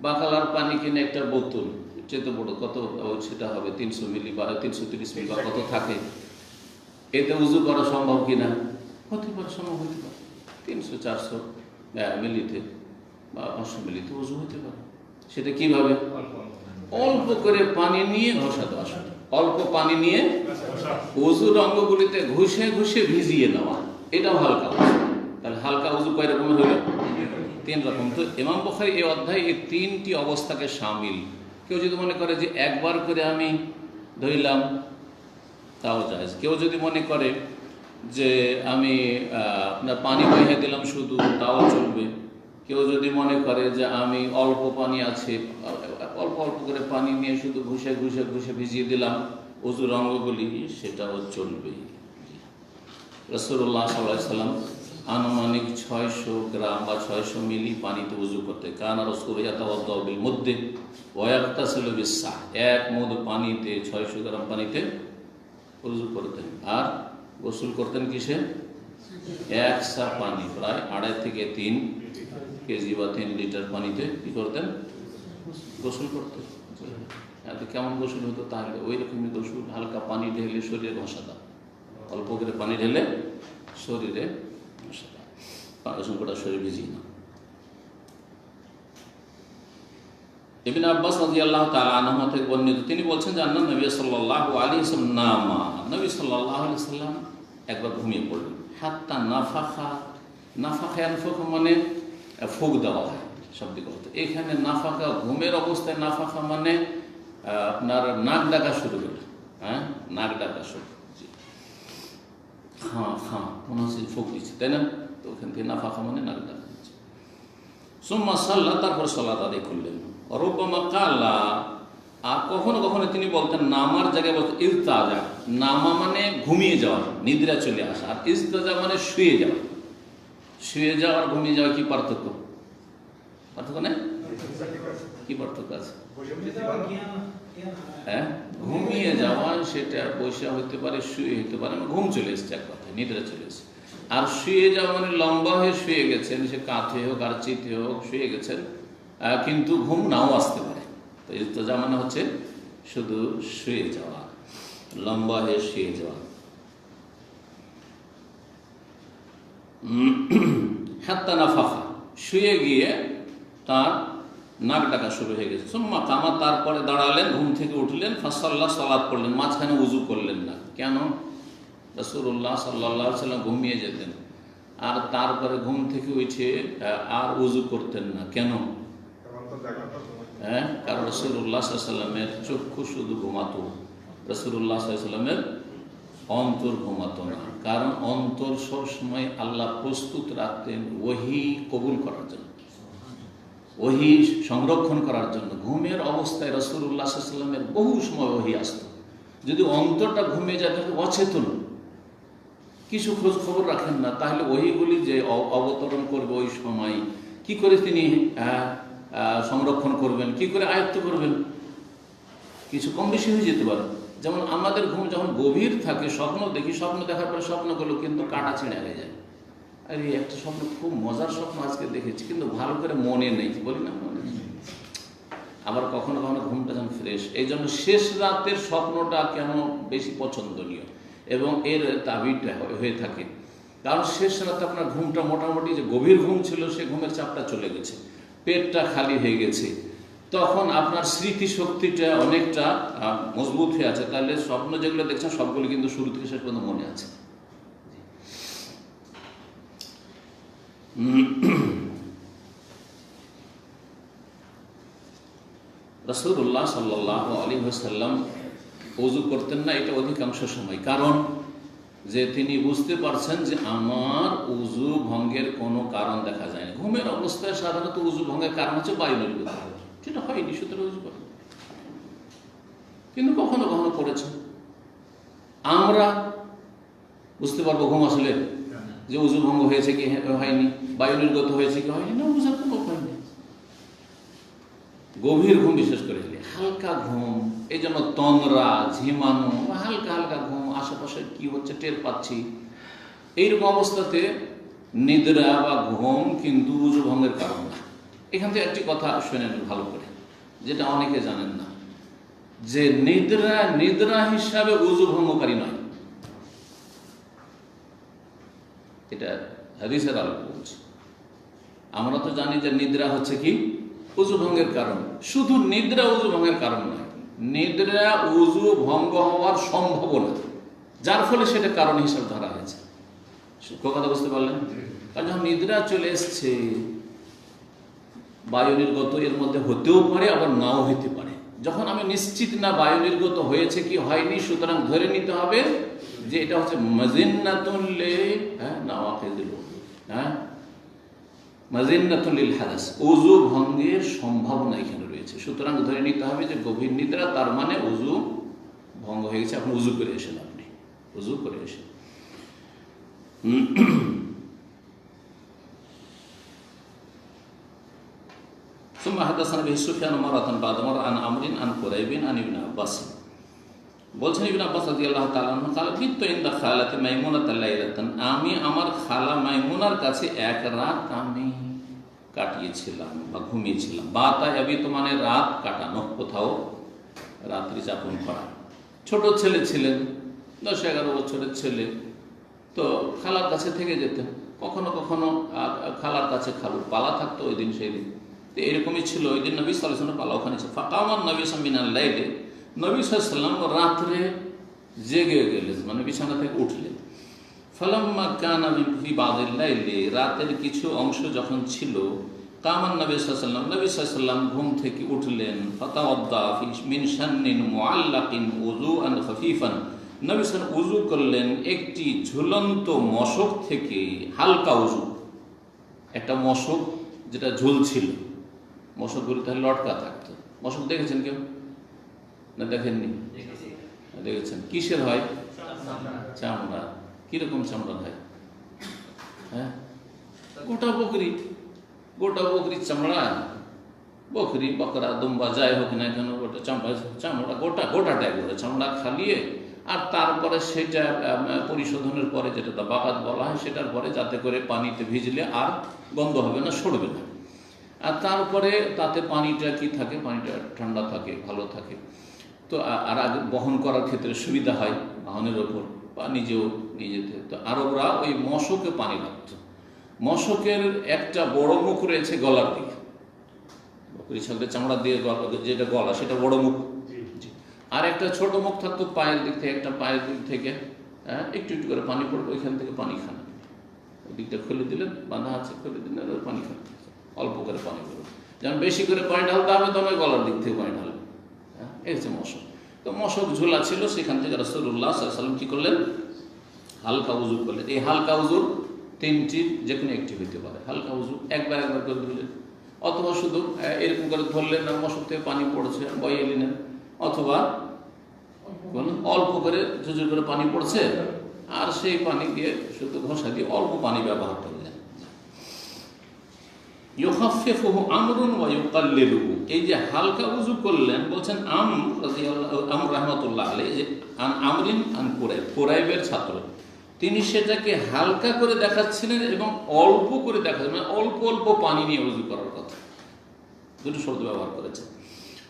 বাকালার পানি কিনে একটা বোতল, চেতে বড় কত সেটা হবে 300 মিলি বা 330 মিলি বা কত থাকে, এতে উযু করা সম্ভব কিনা? হতে পারে, সম্ভব হতে পারে। 300-400 মিলিতে বা 500 মিলিতে উযু হতে পারে। সেটা কিভাবে? অল্প করে পানি নিয়ে ঘষা দেওয়া, অল্প পানি নিয়ে উযুর অঙ্গগুলিতে ঘষে ঘষে ভিজিয়ে নেওয়া, এটাও হালকা উযু। তাহলে হালকা উযু কয় রকমের হলো? 3 রকম। তো ইমাম বুখারী এই অধ্যায়ে এই 3টি অবস্থাকে শামিল। কেউ যদি মনে করে যে একবার করে আমি ধুইলাম তাও জায়েজ, কেউ যদি মনে করে যে আমি আপনার পানি বহিয়ে দিলাম শুধু তাও চলবে, কেউ যদি মনে করে যে আমি অল্প পানি আছে অল্প অল্প করে পানি নিয়ে শুধু ঘষে ঘষে ঘষে ভিজিয়ে দিলাম উযুর অঙ্গগুলি, সেটাও চলবে। রাসূলুল্লাহ সাল্লাল্লাহু আলাইহি ওয়াসাল্লাম আনুমানিক 600 গ্রাম বা 600 মিলি পানিতে উযু করতে। কানা রাসূলুল্লাহ ইয়াতাওয়াদ্দাউ বিল মুদ্দি ওয়া ইয়াগতাসিলু বিস-সা, এক মুদ পানিতে 600 গ্রাম পানিতে উযু করতেন। আর গোসল করতেন কিসে? 1 সা পানি, প্রায় 2.5 থেকে 3 কেজি বা 3 লিটার পানিতে কি করতেন? গোসল করতেন। কেমন গোসল হতো? তাহলে ওই রকমই গোসল, হালকা পানি ঢেলে শরীরে ঘষা দাও, অল্প করে পানি ঢেলে শরীরে ঘষা দাও, গোসল করা শরীর ভিজিয়ে না। ইবনে আব্বাস রাদিয়াল্লাহু তাআলা আনহু থেকে বর্ণিত, তিনি বলছেন যে আন্না নবী সাল্লাল্লাহু আলাইহি ওয়াসাল্লাম নামা, নবী সাল্লাল্লাহু আলাইহি ওয়াসাল্লাম একবার ঘুমিয়ে পড়লেন। হাত্তা নাফাখা, নাফাখা আনফাখা মানে ফুক দেওয়া হয় শাব্দিক অর্থ। এখানে নাফাখা ঘুমের অবস্থায়, নাফাখা মানে আপনার নাক ডাকা শুরু হলো। হ্যাঁ, নাক ডাকা শুরু, খাঁ খাঁ মনে হচ্ছে ফুক দিচ্ছে, তাই না? তো ওখান থেকে নাফাখা মানে নাক ডাকা হচ্ছে। সুম্মা সাল্লাহ, তারপর সালাত আদায় করলেন। রুব্বামা কালা, আর কখনো কখনো তিনি বলতেন, নামার জায়গায় বলতেন ইলতাজা। নামা মানে ঘুমিয়ে যাওয়া, নিদ্রা চলে আসা, আর ইস্তাজা মানে শুয়ে যাওয়া। শুয়ে যাওয়া আর ঘুমিয়ে যাওয়া কি পার্থক্য? পার্থক্য নেই? কি পার্থক্য আছে? হ্যাঁ, ঘুমিয়ে যাওয়া সেটা বসে হইতে পারে, শুয়ে হইতে পারে, ঘুম চলে এসছে, এক কথায় নিদ্রা চলে এসছে। আর শুয়ে যাওয়া মানে লম্বা হয়ে শুয়ে গেছেন, সে কাঁথে হোক আর চিতে হোক শুয়ে গেছেন, কিন্তু ঘুম নাও আসতে পারে। তো ইলতিজা মানে হচ্ছে শুধু শুয়ে যাওয়া, লম্বা হয়ে শুয়ে যাওয়া। হাত্তা নাফাখা, শুয়ে গিয়ে তার নাক ডাকা শুরু হয়ে গেছে। সুম্মা কামা, তারপরে দাঁড়ালেন, ঘুম থেকে উঠলেন। ফাসাল্লাহ, সালাত করলেন, মাঝখানে উজু করলেন না। কেন? রাসূলুল্লাহ সাল্লাল্লাহু আলাইহি ওয়াসাল্লাম ঘুমিয়ে যেতেন, আর তারপরে ঘুম থেকে উঠে আর উজু করতেন না। কেন? হ্যাঁ, কারণ রাসূলুল্লাহ সাল্লাল্লাহু আলাইহি ওয়াসাল্লামের চক্ষু শুধু ঘুমাতো, রাসূলুল্লাহ সাল্লাল্লাহু আলাইহি ওয়াসাল্লামের অন্তর ঘুমাতো না। কারণ অন্তর সবসময় আল্লাহ প্রস্তুত রাখতেন ওহী কবুল করার জন্য, ওহী সংরক্ষণ করার জন্য। ঘুমের অবস্থায় রাসূলুল্লাহ সাল্লাল্লাহু আলাইহি ওয়াসাল্লামের বহু সময় ওহী আসতো। যদি অন্তরটা ঘুমিয়ে যায়, তাহলে অচেতন, কিছু খোঁজ খবর রাখেন না, তাহলে ওহীগুলি যে অবতরণ করবে ওই সময় কি করে তিনি সংরক্ষণ করবেন, কি করে আয়ত্ত করবেন? কিছু কম বেশি হয়ে যেতে পারে। যেমন আমাদের ঘুম যখন গভীর থাকে, স্বপ্ন দেখি, স্বপ্ন দেখার পরে স্বপ্নগুলো কিন্তু কাটা ছিঁড়া হয়ে যায়। আরে একটা স্বপ্ন, খুব মজার স্বপ্ন আজকে দেখেছি, কিন্তু ভালো করে মনে নেই, বলি না মনে নেই। আবার কখনো কখনো ঘুমটা যেন ফ্রেশ। এই জন্য শেষ রাতের স্বপ্নটা কেন বেশি পছন্দনীয় এবং এর দাবিটা হয়ে থাকে, কারণ শেষ রাতে আপনার ঘুমটা মোটামুটি, যে গভীর ঘুম ছিল সে ঘুমের চাপটা চলে গেছে, পেটটা খালি হয়ে গেছে, তখন আপনার স্মৃতিশক্তিটা অনেকটা মজবুত হয়ে আছে। তাহলে স্বপ্ন যেগুলো দেখছেন সবগুলো কিন্তু শুরু থেকে শেষ পর্যন্ত মনে আছে। রাসূলুল্লাহ সাল্লাল্লাহু আলাইহি ওয়াসাল্লাম ওযু করতেন না, এটা অধিকাংশ সময়, কারণ যে তিনি বুঝতে পারছেন যে আমার উযু ভঙ্গের কোনো কারণ দেখা যায় না। ঘুমের অবস্থায় সাধারণত উযু ভঙ্গের কারণ হচ্ছে বায়ুনির্গত, সেটা হয়নি, সুতরাং উযু করেন। কিন্তু কখনো কখনো করেছেন। আমরা বুঝতে পারবো ঘুম আসলে যে উযু ভঙ্গ হয়েছে কি হয়নি, বায়ুনির্গত হয়েছে কি হয়নি, না বুঝার কোনো উপায় নেই। গভীর ঘুম, বিশেষ করে হালকা ঘুম, এই জন্য তন্দ্রা, ঝিমানো, হালকা হালকা ঘুম, আশেপাশে কি হচ্ছে টের পাচ্ছি, এইরকম অবস্থাতে নিদ্রা বা ঘুম কিন্তু উযু ভঙ্গের কারণ না। এখান থেকে একটি কথা শুনেন ভালো করে, যেটা অনেকে জানেন না, যে নিদ্রা হিসাবে উযু ভঙ্গকারী নয়। এটা হাদিসের আলোকে বলছি। আমরা তো জানি যে নিদ্রা হচ্ছে কি উযু ভঙ্গের কারণ। শুধু নিদ্রা উযু ভঙ্গের কারণ নয়, নিদ্রা উযু ভঙ্গ হওয়ার সম্ভাবনা, যার ফলে সেটা কারণ হিসেবে ধরা হয়েছে। কথা বুঝতে পারলেন? কারণ যখন নিদ্রা চলে এসছে, বায়ু নির্গত এর মধ্যে হতেও পারে, আবার নাও হইতে পারে। যখন আমি নিশ্চিত না বায়ু নির্গত হয়েছে কি হয়নি, সুতরাং ধরে নিতে হবে যে এটা হচ্ছে মাজিন্নাতুন লিল নাওয়াকিদিল উযু, মাজিন্নাতুন লিল হাদাস, উযু ভঙ্গের সম্ভাবনা এখানে রয়েছে। সুতরাং ধরে নিতে হবে যে গভীর নিদ্রা, তার মানে উযু ভঙ্গ হয়ে গেছে। আপনি উযু করে এসেন, আপনি উযু করে এসেন। ثم حدثنا به سفيان مرة بعد مرة عن عمرو عن قريب عن ابن عباس। বলছেন ইবনে আব্বাস রাদিয়াল্লাহু তাআলা আনহু قال بت عند خالة ميمونة ليلة, আমি আমার খালা মাইমুনার কাছে এক রাত আমি কাটিয়েছিলাম বা ঘুমিয়েছিলাম। বাতা ইয়াবিত মানে রাত কাটানো, কোথাও রাত্রি যাপন করা। ছোট ছেলে ছিলেন, 10-11 বছরের ছেলে, তো খালার কাছে থেকে যেতেন। কখনো কখনো খালার কাছে খালুর পালা থাকতো ওই দিন, সেই দিন তো এরকমই ছিল। ওই দিন নবী সাল্লাল্লাহু আলাইহি ওয়াসাল্লাম পালা ওখানে ছিল। ফাকামান নবী মিনাল লাইলি, নবী সাল্লাল্লাহু আলাইহি ওয়াসাল্লাম রাত্রে জেগে গেলেন, মানে বিছানা থেকে উঠলেন। ফালাম্মা কানা ফি বাদিল লাইলি, রাতের কিছু অংশ যখন ছিল, কামান নবী সাল্লাল্লাহু আলাইহি ওয়াসাল্লাম ঘুম থেকে উঠলেন। ফাতাওয়াদ্দা মিন শান্নিন মুআল্লাকিন উযুআন খাফীফান, নবী সাল্লাল্লাহু উযু করলেন একটি ঝুলন্ত মশক থেকে, হালকা উযু। একটা মশক যেটা ঝুলছিল, মশকগুলো তাহলে লটকা থাকতো। মশক দেখেছেন কেউ? না দেখেননি? দেখেছেন। কিসের হয়? চামড়া। কিরকম চামড়া হয়? হ্যাঁ, গোটা বকরি, গোটা বকরির চামড়া। বকরি, বকরা, দুম্বা যাই হোক না কেন, গোটা চামড়া গোটা গোটাটাই করে চামড়া খালিয়ে, আর তারপরে সেটা পরিশোধনের পরে যেটা বাকাত বলা হয়, সেটার পরে যাতে করে পানিতে ভিজলে আর গন্ধ হবে না, সরবে না। আর তারপরে তাতে পানিটা কি থাকে, পানিটা ঠান্ডা থাকে, ভালো থাকে। তো আর আগে বহন করার ক্ষেত্রে সুবিধা হয় বাহনের ওপর, বা নিজেও নিয়ে যেতে। তো আরবরা ওই মশকে পানি রাখত। মশকের একটা বড় মুখ রয়েছে গলার দিকে, বকরি ছাগলের চামড়া দিয়ে যেটা গলা, সেটা বড় মুখ। আর একটা ছোট মুখ থাকতো পায়ের দিক থেকে, একটা পায়ের দিক থেকে একটু একটু করে পানি পড়বে, ওইখান থেকে পানি খান। ওই দিকটা খুলে দিলেন, বাঁধা আছে, খুলে দিলেন, পানি খান, অল্প করে পানি পড়বে। যেমন বেশি করে পানি ঢালতে হবে, তবে গলার দিক থেকে পানি ঢালবে। এই হচ্ছে মশক। তো মশক ঝোলা ছিল, সেখান থেকে রাসূলুল্লাহ সাল্লাল্লাহু আলাইহি ওয়াসাল্লাম কি করলেন? হালকা উযু করলেন। এই হালকা উযুর তিনটি যে কোনো একটি হইতে পারে। হালকা উযু একবার একবার করে ধরলেন, অথবা শুধু এরকম করে ধরলেন আর মশক থেকে পানি পড়ছে, বয়ে নিলেন, অথবা অল্প করে ঝুরঝুর করে পানি পড়ছে, আর সেই পানি দিয়ে শুধু ঘষা দিয়ে অল্প পানি ব্যবহার করলেন। ইউখাফফিফুহু আমরুন ওয়া ইউকাল্লিলুহু, এই যে হালকা উযু করলেন, বলছেন আমর রাহমাতুল্লাহ আলাইহি, যে আমরিন আন কুরাইব, কুরাইবের ছাত্র, তিনি সেটাকে হালকা করে দেখাচ্ছিলেন এবং অল্প করে দেখাচ্ছেন, মানে অল্প অল্প পানি নিয়ে উযু করার কথা, দুটো শব্দ ব্যবহার করেছেন।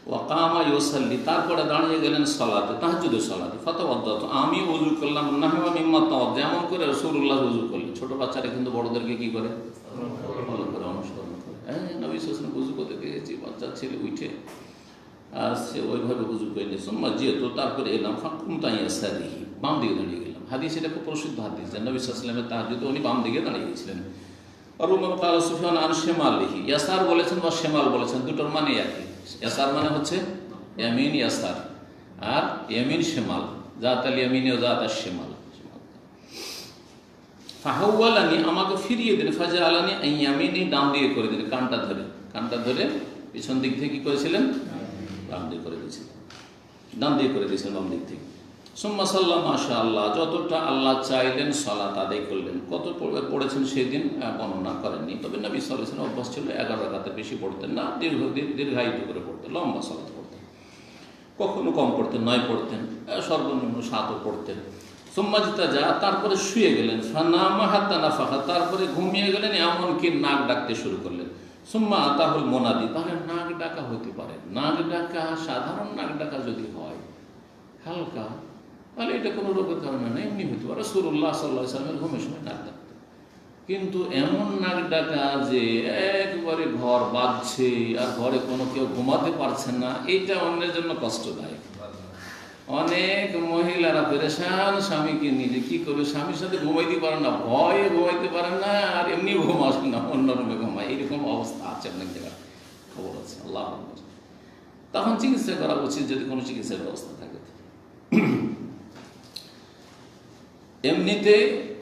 ওয়াকামা ইউসাল্লি, তারপরে দাঁড়িয়ে গেলেন সালাতে, তাহাজ্জুদের সালাতে। ফাতাওয়াদ্দাতু, আমি উযু করলাম, নাহওয়া মিম্মা তাওয়াদ্দা, যেমন করে রাসূলুল্লাহ উযু করলেন। ছোট বাচ্চারা কিন্তু বড়দেরকে কি করে? ফলো করে, অনুসরণ করে। হ্যাঁ, নবী সাল্লাল্লাহু আলাইহি ওয়াসাল্লাম উযু করতে দেখেছি, বাচ্চা ছেলে উঠে আর সে ওইভাবে উযু করে নিয়ে সুম্মা জিয়েতু, তারপরে এলাম ফাকুমতা ইয়াসারিহি, বাম দিকে দাঁড়িয়ে গেলাম। হাদিস, এটা খুব প্রসিদ্ধ হাদিস, যে নবী সাল্লাল্লাহু আলাইহি ওয়াসাল্লামের তাহাজ্জুদে উনি বাম দিকে দাঁড়িয়ে গেছিলেন। আর উমর ক্বালা সুফিয়ান আন শিমালিহি, ইয়াসার বলেছেন বা শিমাল বলেছেন, দুটোর মানে একই। ইয়াসার মানে হচ্ছে ইয়ামিন, ইয়াসার, আর ইয়ামিন শিমাল, জাত আল ইয়ামিন ও জাত আশ শিমাল। ফাহাওয়ালানি, আমাকে ফিরিয়ে দিন, ফাজআলানি আন ইয়ামিনি, ডান দিকে করে দিন, কানটা ধরে, কানটা ধরে পিছন দিক থেকে কি করেছিলেন? ডান দিকে করে দিয়েছিলেন, ডান দিকে করে দিয়েছিলেন, বাম দিক থেকে। সুম্মা সাল্লা, মাশাআল্লাহ, যতটা আল্লাহ চাইলেন সালাত আদায় করলেন। কত পড়েছেন সেদিন বর্ণনা করেননি, তবে নবী সাল্লাল্লাহু আলাইহি ওয়াসাল্লাম অভ্যাস ছিল 11 রাকাতের বেশি পড়তেন না, দীর্ঘায়িত করে পড়তেন, লম্বা সালাত পড়তেন। কখনো কম পড়তেন, 9 পড়তেন, সর্বনিম্ন 7ও পড়তেন। সুম্মা জিতাজা, তারপরে শুয়ে গেলেন। ফানামা হাত্তা নাফাখা, তারপরে ঘুমিয়ে গেলেন, এমনকি নাক ডাকতে শুরু করলেন। সুম্মা আতাহুল মোনাদি, তাহলে নাক ডাকা হতে পারে। নাক ডাকা, সাধারণ নাক ডাকা যদি হয় হালকা, তাহলে এটা কোনো রোগের কারণে না, এমনি হইতে পারে। রাসূলুল্লাহ সাল্লাল্লাহু আলাইহি ওয়াসাল্লামের ঘুমের সময় নাক ডাকতেন। কিন্তু এমন নাক ডাকা যে একবারে ঘর বাজছে আর ঘরে কোনো কেউ ঘুমাতে পারছেন না, এইটা অন্যের জন্য কষ্টদায়ক। অনেক মহিলারা পেরেশান, স্বামীকে নিজে কি করবে, স্বামীর সাথে ঘুমাইতে পারেন না, ভয়ে ঘুমাইতে পারেন না, আর এমনি ঘুম আসে না, অন্য রুমে ঘুমায়, এইরকম অবস্থা আছে অনেক জায়গায়, খবর আছে। আল্লাহ, তখন চিকিৎসা করা উচিত, যদি কোনো চিকিৎসার ব্যবস্থা থাকে। এমনিতে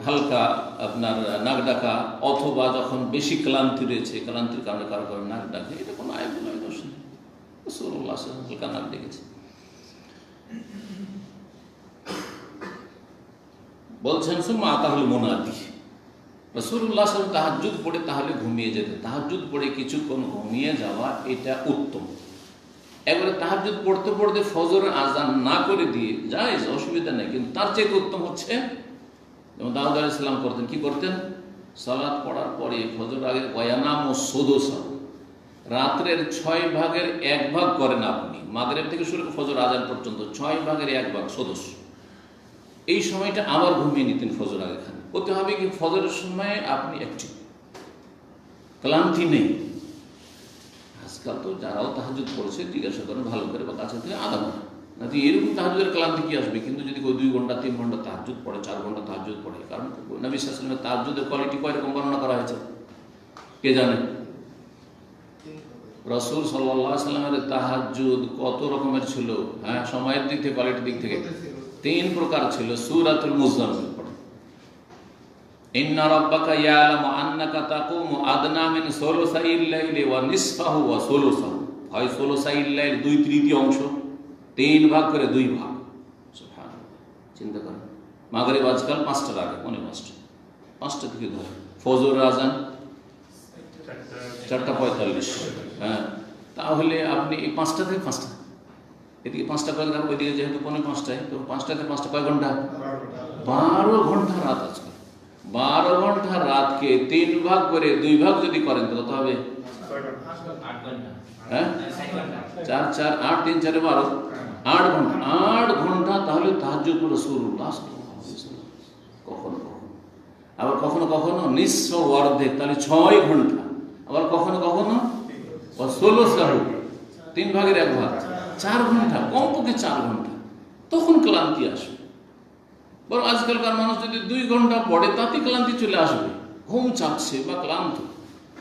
হালকা আপনার নাক ডাকা, অথবা যখন বেশি ক্লান্তি রয়েছে, ক্লান্তির কারণে কারো কারো নাক ডাকে, এটা কোনো আইব নয়, দোষ নেই। রাসূলুল্লাহ সাল্লাল্লাহু আলাইহি ওয়াসাল্লাম হালকা নাক ডেকেছে। বলছেন সুম্মা আতাহুল মুনাদি, রাসূলুল্লাহ সাল্লাল্লাহু আলাইহি ওয়াসাল্লাম তাহাজ্জুদ পড়ে তাহলে ঘুমিয়ে যেতে। তাহাজ্জুদ পড়ে কিছুক্ষণ ঘুমিয়ে যাওয়া, এটা উত্তম। একবারে তাহাজ্জুদ পড়তে পড়তে ফজরের আযান না করে দিয়ে জায়েজ, অসুবিধা নেই, কিন্তু তার চেয়ে উত্তম হচ্ছে যেমন দাউদ আলাইহিস সালাম করতেন। কি করতেন? সালাত পড়ার পরে ফজর আগে ওয়ায়ানামু সুদুসা, রাত্রের 6 ভাগের 1 ভাগ করেন আপনি, মাগরিব থেকে শুরু করে ফজর আযান পর্যন্ত 6 ভাগের 1 ভাগ সুদুস, এই সময়টা আবার ঘুমিয়ে নিতেন ফজর আগে খান। হতে হবে কি, ফজরের সময় আপনি অ্যাক্টিভ, ক্লান্তি নেই। আজকাল তো যারাও তাহাজ্জুদ পড়েছে জিজ্ঞাসা করেন ভালো করে, বা কাছে থেকে আধা ঘন্টা না তো এরকম তাহাজ্জুদের ক্লান্তি কি আসবে? কিন্তু যদি কেউ 2 ঘন্টা 3 ঘন্টা তাহাজ্জুদ পড়ে, 4 ঘন্টা তাহাজ্জুদ পড়ে, কারণ নবী সাল্লাল্লাহু আলাইহি ওয়াসাল্লামের তাহাজ্জুদের কোয়ালিটি কয় রকম বর্ণনা করা হয়েছে কে জানে? রাসূল সাল্লাল্লাহু আলাইহি ওয়াসাল্লামের তাহাজ্জুদ কত রকমের ছিল? হ্যাঁ, সময়ের দিক থেকে, কোয়ালিটির দিক থেকে 3 প্রকার ছিল। সূরাতুল মুজাম্মিল পড়ে, ইন্না রাব্বাকা ইয়ালামু আন্নাকা তাকুমু আদনা মিন সুলুসাইল লাইলি ওয়া নিসফাহু ওয়া সুলুসাহু। হয় সুলুসাইল লাইল 2/3 অংশ, 3 ভাগ করে 2 ভাগ। সুবহানাল্লাহ, চিন্তা করেন। মাগরিব আজকাল 5টার আগে, 5:45 থেকে ধরে ফজরের আজান 4:45। হ্যাঁ, তাহলে আপনি এই 5টা থেকে 5টা, এদিকে 5টা করে থাকবে, ওইদিকে যেহেতু 4:45, তো 5টা থেকে 5টা কয় ঘন্টা? 12 ঘন্টা রাত আজকাল। 12 ঘন্টা রাতকে 3 ভাগ করে 2 ভাগ যদি করেন তো কত হবে? 8 ঘন্টা। হ্যাঁ, 4 4 8 3 4 12, 8 ঘন্টা। 8 ঘন্টা তাহলে তাহাজ্জুদ রাসূলুল্লাহ কখনো কখনো, আবার কখনো কখনো নিঃস্ব অর্ধেক, তাহলে 6 ঘন্টা। আবার কখনো কখনো 3 ভাগের 1 ভাগ, 4 ঘন্টা, কমপক্ষে 4 ঘন্টা। তখন ক্লান্তি আসবে। বরং আজকালকার মানুষ যদি 2 ঘন্টা পড়ে তাতে ক্লান্তি চলে আসবে, ঘুম চাচ্ছে বা ক্লান্ত,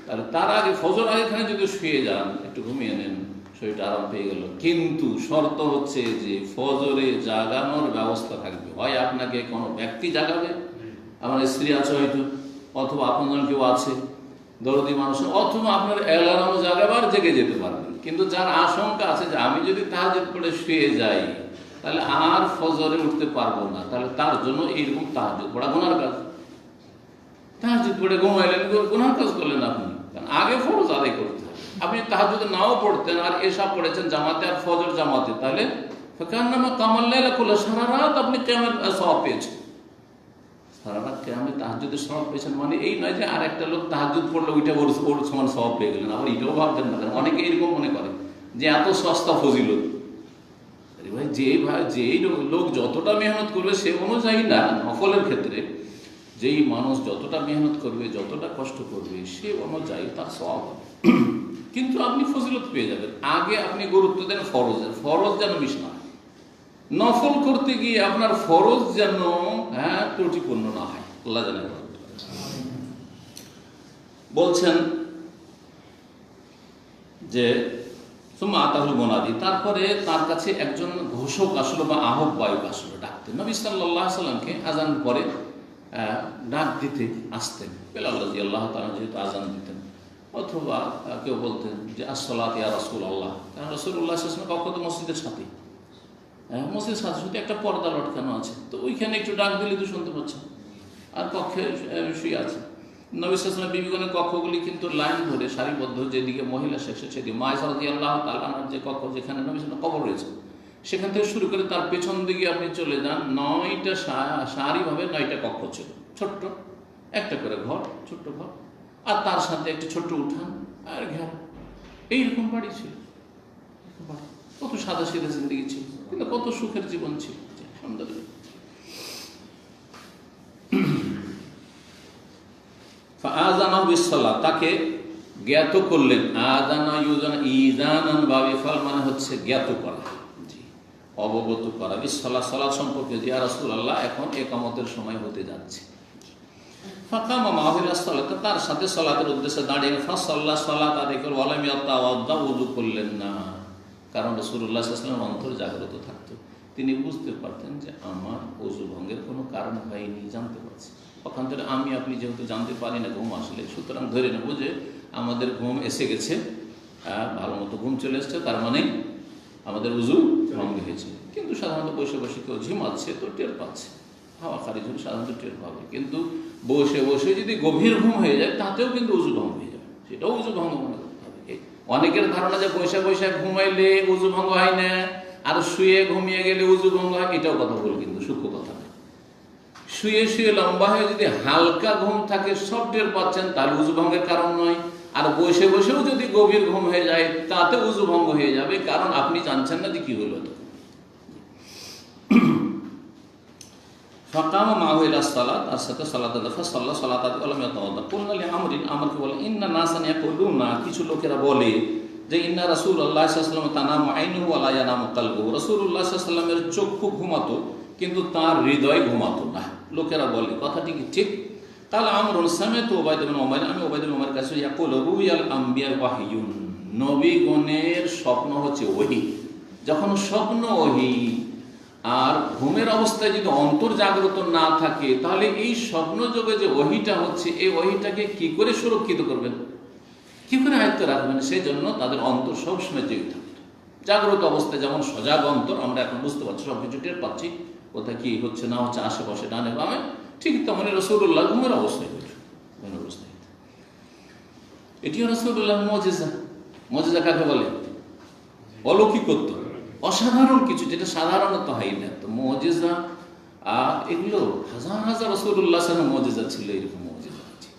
তাহলে তার আগে ফজর আগেখানে যদি শুয়ে যান, একটু ঘুমিয়ে নেন, শরীরটা আরাম পেয়ে গেল। কিন্তু শর্ত হচ্ছে যে ফজরে জাগানোর ব্যবস্থা থাকবে। হয় আপনাকে কোনো ব্যক্তি জাগাবে, আমার স্ত্রী আছে হয়তো, অথবা আপনজন কেউ আছে দরদি মানুষ, অথবা আপনার অ্যালার্ম জাগাবার জেগে যেতে পারবেন। কিন্তু যার আশঙ্কা আছে যে আমি যদি তাহাজ্জুদ পড়ে শুয়ে যাই তাহলে আর ফজরে উঠতে পারবো না, তাহলে তার জন্য এইরকম তাহাজ্জুদ পড়া গুনার কাজ। তাহাজ্জুদ পড়ে ঘুমাইলেন, গুনার কাজ করলেন আপনি, কারণ আগে ফরজ আদায় করতে হবে। আপনি তাহাজ্জুদ নাও পড়তেন আর এশা পড়েছেন জামাতে আর ফজর জামাতে, তাহলে ফাকান্নামা কামাল লাইলা কুল্লা, সারা রাত আপনি কিয়ামের সওয়াব পেয়েছেন। সারা রাত কিয়ামে তাহাজ্জুদের সওয়াব পেয়েছেন মানে এই নয় যে আর একটা লোক তাহাজ্জুদ পড়লে ওইটা ওর সমান সওয়াব পেয়ে গেলেন। আবার এটাও ভাবতেন না, অনেকে এরকম মনে করে যে এত সস্তা ফজিলত। ভাই, যেই লোক যতটা মেহনত করবে সে অনুযায়ী না, নফলের ক্ষেত্রে যেই মানুষ যতটা মেহনত করবে, যতটা কষ্ট করবে, সে অনুযায়ী তার সওয়াব হবে। কিন্তু আপনি ফজিলত পেয়ে যাবেন। আগে আপনি গুরুত্ব দেন ফরজের, ফরজ যেন মিস না হয়। নফল করতে গিয়ে আপনার ফরজ যেন ত্রুটিপূর্ণ না হয়, আল্লাহ জানে। বলছেন যে সুম্মা আতাহুল মুনাদি, তারপরে তার কাছে একজন ঘোষক আসলো বা আহ্বায়ক আসলো, ডাকতেন। নবী সাল্লাল্লাহু আলাইহি ওয়াসাল্লামকে আজান পরে ডাক দিতে আসতেন। বেলাল রাদিয়াল্লাহু তাআলা যেহেতু আজান দিতেন, অথবা কেউ বলতেন যে আসসালাত ইয়া রাসূলুল্লাহ, কারণ রাসূলুল্লাহ সাল্লাল্লাহু আলাইহি ওয়াসাল্লাম কক্ষ তো মসজিদের সাথেই, মসজিদের সাথে সাথে একটা পর্দা লটকানো আছে, তো ওইখানে একটু ডাক দিলে তো শুনতে পাচ্ছেন। আর কক্ষে শুয়ে আছে নবী সাল্লাল্লাহু আলাইহি ওয়াসাল্লাম। বিবিগণের কক্ষগুলি কিন্তু লাইন ধরে সারিবদ্ধ, যেদিকে মহিলা শেষে সেদিকে মা আয়েশা রাদিয়াল্লাহু তাআলার যে কক্ষ, যেখানে নবী সাল্লাল্লাহু আলাইহি ওয়াসাল্লাম কবর রয়েছে, সেখান থেকে শুরু করে তার পেছন দিকে আপনি চলে যান, 9টা সারিভাবে 9টা কক্ষ ছিল, ছোট্ট একটা করে ঘর, ছোট্ট ঘর, আর তার সাথে একটি ছোট্ট উঠান আর ঘের, এইরকম বাড়ি ছিল। কত সাদা সিধা জিন্দেগি ছিল, কিন্তু কত সুখের জীবন ছিল, আলহামদুলিল্লাহ। ফাআযানাহু বিস-সালাত, তাকে জ্ঞাত করলেন। আযানা ইউযানা, ইযানান বাবে ফাল মানে হচ্ছে জ্ঞাত করা, জি, অবগত করা। বিস-সালাত, সালাত সম্পর্কে, যে ইয়া রাসূলুল্লাহ এখন ইকামতের সময় হতে যাচ্ছে। ফাকামা মা'আহু ইলা-সালাত, তার সাথে সালাতের উদ্দেশ্যে দাঁড়িয়ে ফাসাল্লা, সালাত আদায় করে, ওয়ালাম ইয়াতাওয়াদ্দা, ওযু করলেন না। কারণ রাসূলুল্লাহ সাল্লাল্লাহু আলাইহি ওয়াসাল্লাম অন্তর জাগ্রত থাকতো, তিনি বুঝতে পারতেন যে আমার ওযু ভঙ্গের কোনো কারণ হয়নি, জানতে পারছি। পক্ষান্তরে আমি আপনি যেহেতু জানতে পারি না ঘুম আসলে, সুতরাং ধরে নেব যে আমাদের ঘুম এসে গেছে, ভালো মতো ঘুম চলে এসছে, তার মানে আমাদের ওযু ভঙ্গ হয়েছে। কিন্তু সাধারণত বসে বসে কেউ ঝিমাচ্ছে তো টের পাচ্ছে, হাওয়া খারিজ হলে সাধারণত টের পাবে। কিন্তু বসে বসে যদি গভীর ঘুম হয়ে যায় তাতেও কিন্তু ওযু ভঙ্গ হয়ে যাবে, সেটাও ওযু ভঙ্গ মনে করতে হবে। অনেকের ধারণা যে বসে বসে ঘুমাইলে ওযু ভঙ্গ হয় না, আর শুয়ে ঘুমিয়ে গেলে ওযু ভঙ্গ হয়, এটাও কথা বল, কিন্তু সূক্ষ্ম কথা না। শুয়ে শুয়ে লম্বা হয়ে যদি হালকা ঘুম থাকে, সব টের পাচ্ছেন, তাহলে ওযু ভঙ্গের কারণ নয়। আর বসে বসেও যদি গভীর ঘুম হয়ে যায় তাতে ওযু ভঙ্গ হয়ে যাবে, কারণ আপনি জানছেন না যে কি হলো। ফাকামা মা'আহু ইলা-সালাত, তার সাথে সালাত আদায়, ফাসাল্লা, সালাত আদায়, ওয়ালাম ইয়াতাওয়াদ্দা। কুলনা লিআমরিন, আমরকে বলে ইন্না নাসান ইয়াকুলুনা, কিছু লোকেরা বলে যে ইন্না রাসূলুল্লাহ সাল্লাল্লাহু আলাইহি ওয়াসাল্লাম তানামু আইনুহু ওয়া লা ইয়ানামু কলবুহু, রাসূলুল্লাহ সাল্লাল্লাহু আলাইহি ওয়াসাল্লামের চক্ষু ঘুমাতো কিন্তু তার হৃদয় ঘুমাতো না। লোকেরা বলে কথাটি কি ঠিক? কাল আমরুন সামিতু উবাইদ বিন উমাইর, আমি উবাইদ বিন উমাইর কাছে ইয়াকুল রুয়াল আম্বিয়া ওয়াহিয়ুন, নবীগণের স্বপ্ন হচ্ছে ওহী। যখন স্বপ্ন ওহী আর ঘুমের অবস্থায় যদি অন্তর জাগ্রত না থাকে, তাহলে এই স্বপ্ন যোগে যে ওহীটা হচ্ছে, এই ওহীটাকে কি করে সুরক্ষিত করবেন, কি করে আয়ত্ত রাখবেন? সেই জন্য তাদের অন্তর সবসময় জেগে থাকবে। জাগ্রত অবস্থায় যেমন সজাগ অন্তর, আমরা এখন বুঝতে পারছি, সব কিছু টের পাচ্ছি, কোথায় কি হচ্ছে না হচ্ছে আশেপাশে ডানে বামে, ঠিক তেমনি রাসূলুল্লাহ ঘুমের অবস্থায় হয়েছে, ঘুমের অবস্থায়। এটিও রাসূলুল্লাহ মুজিজা। মুজিজা কাকে বলে? অলৌকিকত্ব, অসাধারণ কিছু, যেটা সাধারণত হয় না। তো মুজিজা এগুলো হাজার হাজার রাসূলুল্লাহ সাল্লাল্লাহু আলাইহি মুজিজা ছিল, এরকম মুজিজা আছে।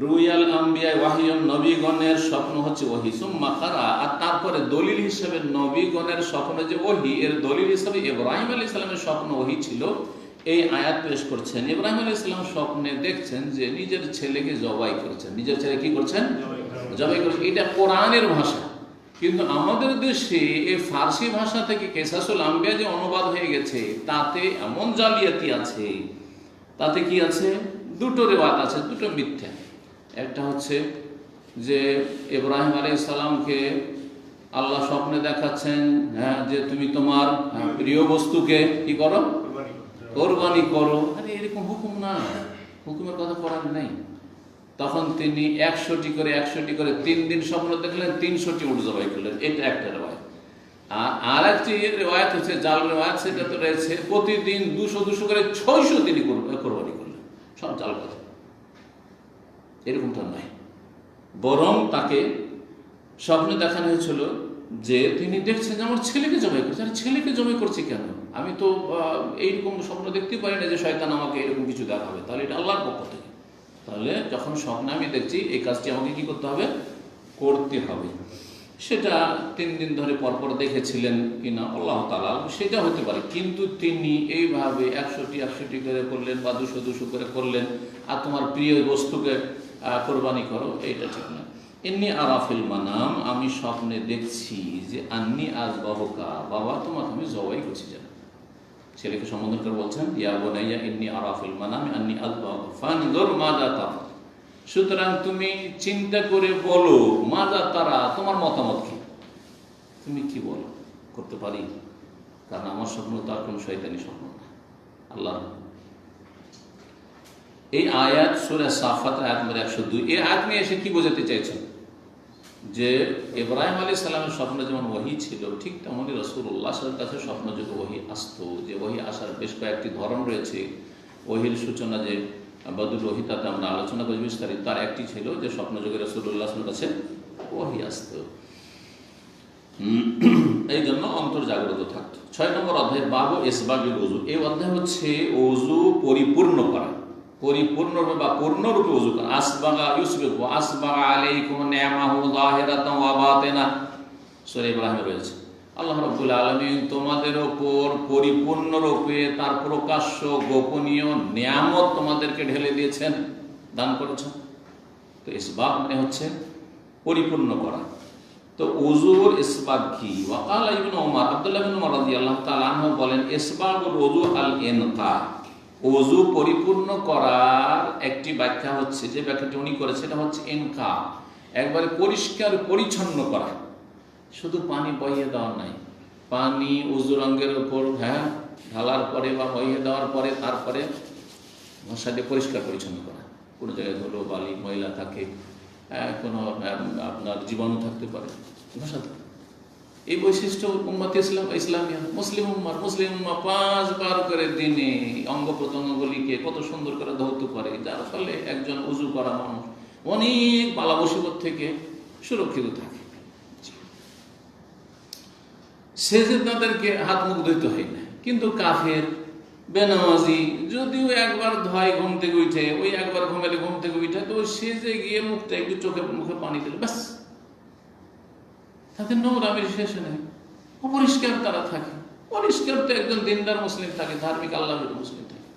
রুয়াল আম্বিয়া ওয়াহিয়ুন, নবীগণের স্বপ্ন হচ্ছে ওহী। সুম্মা কারা, আর তারপরে দলিল হিসেবে নবীগণের স্বপ্ন যে ওহী, এর দলিল হিসেবে ইব্রাহিম আলাইহিস সালামের স্বপ্ন ওহী ছিল। এই আয়াত পেশ করছেন। ইব্রাহিম আলাইহিস সালাম স্বপ্নে দেখছেন যে নিজের ছেলেকে জবাই করছেন। নিজের ছেলে কি করছেন? জবাই করছেন। এটা কোরআনের ভাষা, কিন্তু আমাদের দেশে এই ফার্সি ভাষা থেকে কেসাসুল আম্বিয়া যে অনুবাদ হয়ে গেছে, তাতে এমন জালিয়াতি আছে। তাতে কি আছে? দুটো রিওয়ায়াত আছে, দুটো মিথ্যা। একটা হচ্ছে যে ইব্রাহিম আলাইহিস সালামকে আল্লাহ স্বপ্নে দেখাচ্ছেন, হ্যাঁ, যে তুমি তোমার প্রিয় বস্তুকে কি করো? কোরবানি করো। আরে এরকম হুকুম না, হুকুমের কথা করার নেই। তখন তিনি 100টি করে 3 দিন স্বপ্ন দেখলেন, 300টি উট জবাই করলেন। এটা একটা রেওয়ায়াত। আর একটি রেওয়ায়াত হচ্ছে জাল রেওয়ায়াত, সেটা তো রয়েছে প্রতিদিন 200 করে 600 তিনি কোরবানি করলেন। সব জাল কথা, এরকমটা নয়। বরং তাকে স্বপ্নে দেখানো হয়েছিল যে তিনি দেখছেন যে আমার ছেলেকে জবাই করছে। আরে ছেলেকে জবাই করছে কেন? আমি তো এইরকম স্বপ্ন দেখতে পারি না যে শয়তান আমাকে এরকম কিছু দেখাবে। তাহলে এটা আল্লাহর পক্ষ থেকে। তাহলে যখন স্বপ্নে আমি দেখছি, এই কাজটি আমাকে কি করতে হবে? করতে হবে। সেটা 3 দিন ধরে পরপর দেখেছিলেন কিনা আল্লাহ তাআলা, সেটা হতে পারে। কিন্তু তিনি এইভাবে 100টি করে করলেন বা 200 করে করলেন, আর তোমার প্রিয় বস্তুকে কোরবানি করো, এইটা ঠিক না। ইন্নী আরাফিল মানাম, আমি স্বপ্নে দেখছি যে আন্নী আযবাহুকা, বাবা তোমাকে আমি জবাই করছি। যেন ছেলেকে সম্বোধন করে বলছেন, ইয়া বুনাইয়া ইন্নী আরাফিল মানাম আন্নী আযবাহুকা ফানজুর মাযা তারা। সুতরাং তুমি চিন্তা করে বলো, মাযা তারা, তোমার মতামত কি, তুমি কি বলো, করতে পারি? কারণ আমার স্বপ্ন তো আর কোনো শয়তানি স্বপ্ন না, আল্লাহ। এই আয়াত সূরা সাফাত আয়াত নম্বর 102। এই আয়াত নিয়ে এসে কি বোঝাতে চাইছেন? যে ইব্রাহিম আলাইহিস সালামের স্বপ্নে যেমন ওহী ছিল, ঠিক তেমনই রাসূলুল্লাহ সাল্লাল্লাহু আলাইহি ওয়াসাল্লামের কাছে স্বপ্নযোগে ওহী আসতো। যে ওহী আসার বেশ কয়েকটি ধরন রয়েছে। ওহীর সূচনা যে বদুল ওহী, তাতে আমরা আলোচনা করি বিস্তারিত। তার একটি ছিল যে স্বপ্নযোগে রাসূলুল্লাহ সাল্লাল্লাহু আলাইহি ওয়াসাল্লামের কাছে ওহী আসতো, এই জন্য অন্তর জাগ্রত থাকতো। 6 নম্বর অধ্যায় বাবু ইসবাগিল ওযু। এই অধ্যায় হচ্ছে ওযু পরিপূর্ণ করা, পরিপূর্ণরূপে বা পূর্ণরূপে ওযু করা। আসবাগা ইউসবিগু, আসবাগা আলাইকুম নি'মাহু যাহিরাতান ওয়া বাতিনা, সূরা ইব্রাহিমে রয়েছে। আল্লাহ রাব্বুল আলামিন তোমাদের উপর পরিপূর্ণরূপে তার প্রকাশ্য গোপনীয় নিয়ামত তোমাদেরকে ঢেলে দিয়েছেন, দান করেছেন। তো ইসবাগ মানে হচ্ছে পরিপূর্ণ করা। তো ওযুর ইসবাগ কি? ওয়াকালা ইবনে ওমর, আব্দুল্লাহ ইবনে ওমর রাদিয়াল্লাহু তাআলা আনহু বলেন, ইসবাগুল ওযু আল ইনকা, ওযু পরিপূর্ণ করার একটি ব্যাখ্যা হচ্ছে, যে ব্যাখ্যাটি উনি করেছে, সেটা হচ্ছে ইনকা, একবারে পরিষ্কার পরিচ্ছন্ন করা। শুধু পানি বহিয়ে দেওয়া নাই, পানি ওযু রঙের উপর ঢালার পরে বা বহিয়ে দেওয়ার পরে তারপরে ঘষা দিয়ে পরিষ্কার পরিচ্ছন্ন করা। কোনো জায়গায় ধুলো বালি ময়লা থাকে, কোনো আপনার জীবাণু থাকতে পারে, ঘষা থাকে। এই বৈশিষ্ট্য উম্মত ইসলামিয়া, মুসলিম উম্মাহ 5 বার করে দিনে অঙ্গ প্রত্যঙ্গগুলিকে কত সুন্দর করে ধৌত করে, যার ফলে একজন উযু করা মানুষ অনেক বালা মুসিবত থেকে সুরক্ষিত থাকে। সেজদাদেরকে হাত মুখ ধুইতে হয় না। কিন্তু কাফের বেনামাজি যদিও একবার ধয় ঘুম থেকে উঠে, ওই একবার ঘুমালে ঘুম থেকে উঠে, তো সেজে গিয়ে মুখটা একটু চোখে মুখে পানি দিল, ব্যাস, তাদের নোংরামির শেষ নেই, অপরিষ্কার তারা থাকে। পরিষ্কার তো একজন দিনদার মুসলিম থাকে, ধার্মিক আল্লাহর মুসলিম থাকে।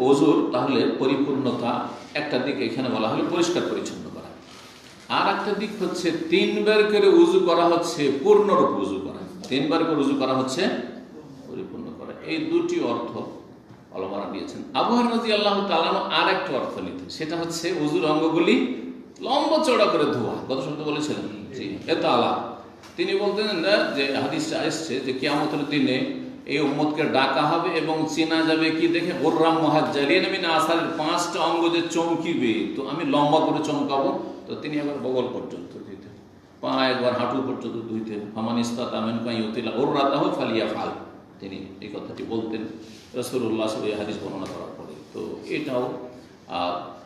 ওজুর তাহলে পরিপূর্ণতা একটা দিক এখানে বলা হলো পরিষ্কার পরিচ্ছন্ন করা, আর একটা দিক হচ্ছে 3 বার করে উজু করা হচ্ছে পূর্ণরূপে উজু করা, 3 বার করে উজু করা হচ্ছে পরিপূর্ণ করা। এই দুটি অর্থ ওলামারা দিয়েছেন। আবু হুরায়রা রাদিয়াল্লাহু তাআলা আর একটা অর্থ নিতেন, সেটা হচ্ছে উজুর অঙ্গগুলি লম্বা চওড়া করে ধোয়া। গত সপ্তাহে বলেছিলেন জি এতালা। তিনি বলতেন না যে হাদিসটা আসছে যে কিয়ামতের দিনে এই উম্মতকে ডাকা হবে এবং চেনা যাবে কি দেখে, গোর্রাম মুহাজ্জালিন মিন আসারের 5টা অঙ্গ যে চমকিবে, তো আমি লম্বা করে চমকাবো। তো তিনি একবার বগল পর্যন্ত ধুইতেন, পা একবার হাঁটু পর্যন্ত ধুইতেন। ফামান ইসতাতা মিনকুম ইউতিলা উররাতাহু ফালিয়াফআল, তিনি এই কথাটি বলতেন রাসূলুল্লাহ এই হাদিস বর্ণনা করার পরে। তো এটাও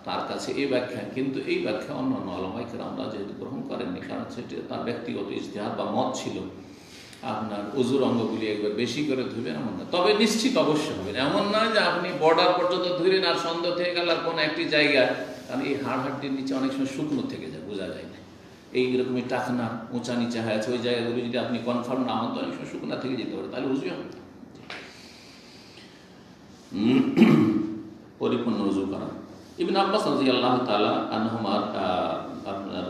তার কাছে এই ব্যাখ্যা, কিন্তু এই ব্যাখ্যা অন্যান্য উলামায়ে কেরামরা যেহেতু গ্রহণ করেননি, কারণ সেটি তার ব্যক্তিগত ইজতিহাদ বা মত ছিল। আপনার উজুর অঙ্গগুলি একবার বেশি করে ধুবেন এমন না, তবে নিশ্চিত অবশ্যই হবেন। এমন নয় যে আপনি বর্ডার পর্যন্ত ধুলেন আর সন্দেহ থেকে গেল আর কোনো একটি জায়গা, কারণ এই হাড়হাড্ডির নিচে অনেক সময় শুকনো থেকে যায়, বোঝা যায় না। এইরকমই টাকনা উঁচা নিচা হয়ে আছে, ওই জায়গাগুলি যদি আপনি কনফার্ম না হন তো অনেক সময় শুকনা থেকে যেতে পারে, তাহলে উজুই হবে না। পরিপূর্ণ উজু করা। ইবনে আব্বাস রাদিয়াল্লাহু তাআলা আনহুমার আপনার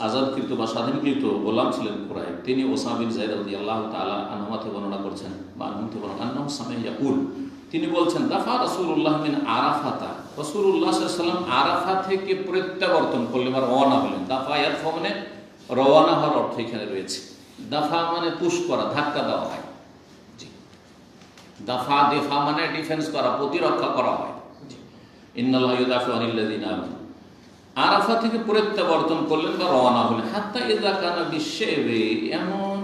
আজাদকৃত বা স্বাধীনকৃত গোলাম ছিলেন কুরাইব, তিনি ওসামা বিন যায়েদ রাদিয়াল্লাহু তাআলা আনহুমা থেকে বর্ণনা করছেন বা আনহু থেকে বর্ণনা আন্নাহু সামিআ ইয়াকুল, তিনি বলছেন দাফা রাসূলুল্লাহ মিন আরাফাতা, রাসূলুল্লাহ সাল্লাল্লাহু আলাইহি ওয়াসাল্লাম আরাফা থেকে প্রত্যাবর্তন করলেন বা রওনা হলেন। দাফা ইয়ারফা মানে রওনা হওয়ার অর্থ এখানে রয়েছে। দাফা মানে পুশ করা, ধাক্কা দেওয়া হয়। জি, দাফা দেফা মানে ডিফেন্স করা, প্রতিরক্ষা করা হয়। ইন্নাল্লাহা ইউদাফিউ আনিল্লাযিনা আমানু। আরাফা থেকে প্রত্যাবর্তন করলেন বা রওনা হলেন। হাত্তা ইযা কানা বিশেবে, এমন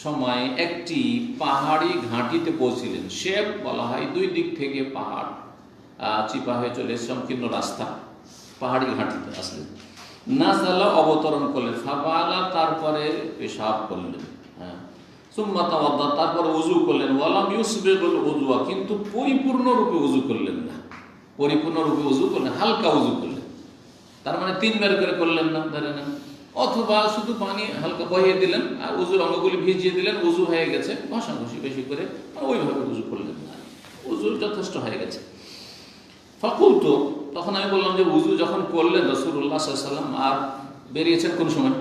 সময় একটি পাহাড়ি ঘাঁটিতে পৌঁছিলেন। শেব বলা হয় 2 দিক থেকে পাহাড় চিপা হয়ে চলে সংকীর্ণ রাস্তা, পাহাড়ি ঘাঁটিতে আসলেন। নাযালা অবতরণ করলেন, ফাবালা তারপরে পেশাব করলেন, হ্যাঁ, সুম্মা তাওয়াদ্দা তারপরে উযু করলেন, ওয়ালাম ইউসবিগুল উযুয়া কিন্তু পরিপূর্ণরূপে উযু করলেন না, পরিপূর্ণরূপে উযু করলেন, হালকা উযু করলেন। তার মানে 3 বার করে করলেন না, ধরে নেন, অথবা শুধু পানি হালকা বহিয়ে দিলেন আর উজুর অঙ্গগুলি ভিজিয়ে দিলেন, উজু হয়ে গেছে, ঘষাঘষি বেশি করে ওইভাবে উজু করলেন না, উজু যথেষ্ট হয়ে গেছে। ফাকুলতু, তখন আমি বললাম যে উজু যখন করলেন রাসূলুল্লাহ সাল্লাল্লাহু আলাইহি ওয়াসাল্লাম, আর বেরিয়েছেন কোন সময়?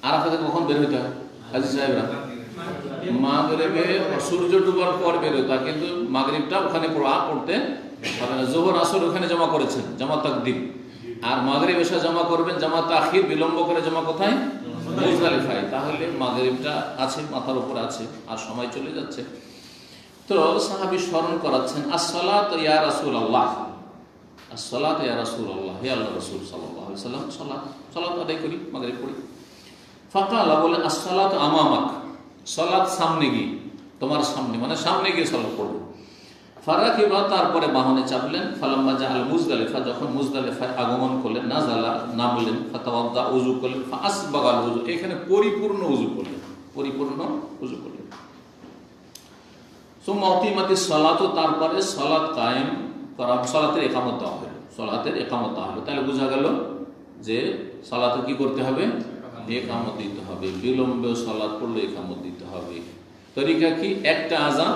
আরাফা থেকে কখন বের হইতে হয় হাজী সাহেবরা? মাগরিবে সূর্য ডুবার পর বের হইতে হয়, কিন্তু মাগরিবটা ওখানে পড়তে হবে না। যোহর আসর ওখানে জমা করেছেন, জমা তাকদিম, আর মাগরিব এসা জমা করবেন জামা তাখির, বিলম্ব করে জমা কোথায়? মুজদালিফায়। তাহলে মাগরিবটা আছে, মাথার উপর আছে, আর সময় চলে যাচ্ছে। তো সাহাবী স্মরণ করাচ্ছেন, আসসালাতু ইয়া রাসূলুল্লাহ, আসসালাতু ইয়া রাসূলুল্লাহ, হে আল্লাহর রাসূল সাল্লাল্লাহু আলাইহি ওয়াসাল্লাম, সালাত আদায় করি, মাগরিব পড়ি। ফাকালা, বলেন আসসালাতু আমামাক, সালাত সামনে গিয়ে, তোমার সামনে, মানে সামনে গিয়ে সালাত পড়বে। ফারাকিবা, তারপরে বাহনে চাপলেন। ফালাম্মা জাআল মুজদালিফা, যখন মুজদালিফায় আগমন করলেন, নাযালা নামলেন, ফাতাওয়াদ্দা উযু করলেন, ফাআসবাগাল উযু, এখানে পরিপূর্ণ উযু করলেন, পরিপূর্ণ উযু করলেন। সুম্মা উকিমাতিস সালাতু, তারপরে সালাত কায়েম করা, সালাতের ইকামত দেওয়া হলো, সালাতের ইকামত দেওয়া হলো। তাহলে বোঝা গেল যে সালাতে কি করতে হবে? ইকামত দিতে হবে। বিলম্বে সালাত পড়লে ইকামত দিতে হবে। তরিকা কি? একটা আযান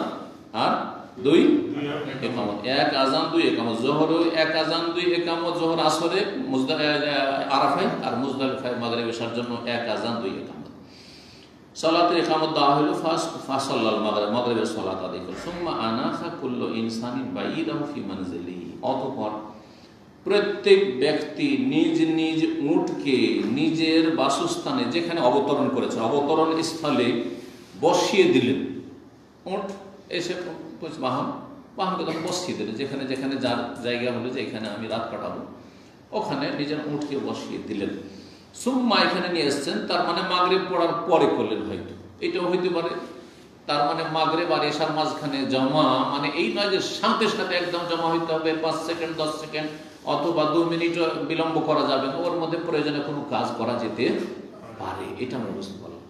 আর 2 ইকামত, 1 আযান 2 ইকামত। যোহরে 1 আযান 2 ইকামত, যোহর আসরে আরাফায়, আর মুজদালিফায় মাগরিব এশার জন্য 1 আযান 2 ইকামত। সালাতের ইকামত দেওয়া হলো। ফাসাল্লাল মাগরিব, মাগরিবের সালাত আদায় করল। সুম্মা আনাসা কুল্লু ইনসানিন বাঈদাহু ফি মানজিলিহি, অতঃপর প্রত্যেক ব্যক্তি নিজ নিজ উটকে নিজের বাসস্থানে, যেখানে অবতরণ করেছে, অবতরণ স্থলে বসিয়ে দিলেন। উট এসে বাহনকে তখন বসিয়ে দিলেন, যেখানে যেখানে যার জায়গা হলো যে এখানে আমি রাত কাটাবো, ওখানে নিজের উটকে বসিয়ে দিলেন। সুম্মা এখানে নিয়ে এসছেন, তার মানে মাগরিব পড়ার পরে করলেন, হয়তো এটাও হইতে পারে। তার মানে মাগরিব আর এশার মাঝখানে জমা, মানে এই নয় যে সাথে সাথে একদম জমা হইতে হবে, 5 সেকেন্ড 10 সেকেন্ড অথবা 2 মিনিট বিলম্ব করা যাবে না, ওর মধ্যে প্রয়োজনে কোনো কাজ করা যেতে পারে, এটা আমরা বুঝতে পারলাম।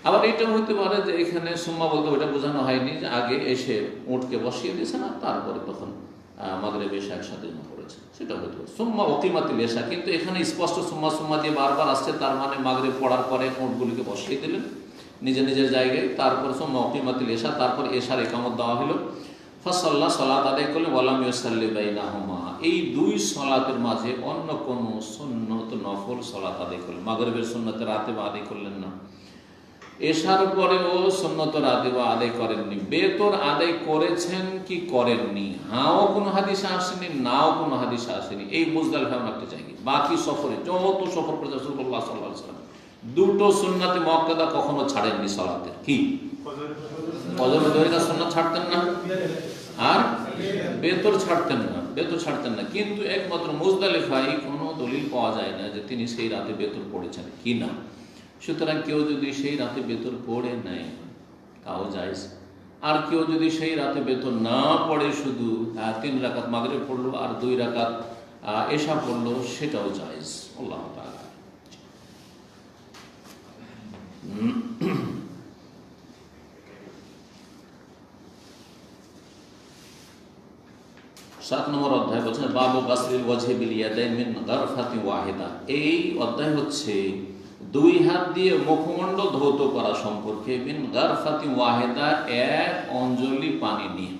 আবার এটাও হতে পারে যে এখানে সুম্মা বলতে ওটা বোঝানো হয়নি যে আগে এসে উটকে বসিয়ে দিয়েছে না, তারপরে তখন মাগরিব এশা একসাথে জমা করেছে, সেটা হতে পারে। সুম্মা উকিমাতিল এশা, কিন্তু এখানে স্পষ্ট সুম্মা সুম্মা দিয়ে বারবার আসছে, তার মানে মাগরিব পড়ার পরে উটগুলিকে বসিয়ে দিলেন। নিজের নিজের জায়গায়। তারপর মকিমাতিল এশা, তারপর এশার ইকামত দেওয়া হলো। ফাসাল্লাহ, সালাত আদায় করলেন। ওয়ালাম ইউসাল্লি বাইনাহুমা, এই দুই সালাতের মাঝে অন্য কোনো সুন্নত নফল সালাত আদায় করলেন। মাগরিবের সুন্নতে রাতে বা আদায় করলেন না, এশার পরেও সুন্নত রাতে বা আদায় করেননি। বেতর আদায় করেছেন কি করেননি, হাও কোনো হাদিসে আসেনি, নাও কোনো হাদিসে আসেনি। এই মুজদালিফা একটা জায়গা। বাকি সফরে যত সফর করেছে রাসূলুল্লাহ সাল্লাল্লাহু আলাইহি ওয়াসাল্লাম দুটো সুন্নাতে মুআক্কাদা কখনো ছাড়েননি সালাতের। কি ফজর দুইটা সুন্নাত ছাড়তেন না, আর বেতর ছাড়তেন না, বেতর ছাড়তেন না। কিন্তু একমাত্র মুজদালিফায় কোনো দলিল পাওয়া যায় না যে তিনি সেই রাতে বেতর পড়েছেন কি না। সুতরাং কেউ যদি সেই রাতে বেতর পড়ে নেয় তাও জায়েজ, আর কেউ যদি সেই রাতে বেতর না পড়ে শুধু 3 রাকাত মাগরিব পড়লো আর 2 রাকাত এশা পড়লো, সেটাও জায়েজ। আল্লাহু তাআলা। 7 নম্বর অধ্যায় বলছেন বাবু গাসলিল ওয়াজহি বিল ইয়াদাইন মিন গারফাতি ওয়াহিদা। এই অধ্যায় হচ্ছে 2 হাত দিয়ে মুখমণ্ডল ধৌত করা সম্পর্কে। মিন গারফাতি ওয়াহিদা, 1 অঞ্জলি পানি নিয়ে।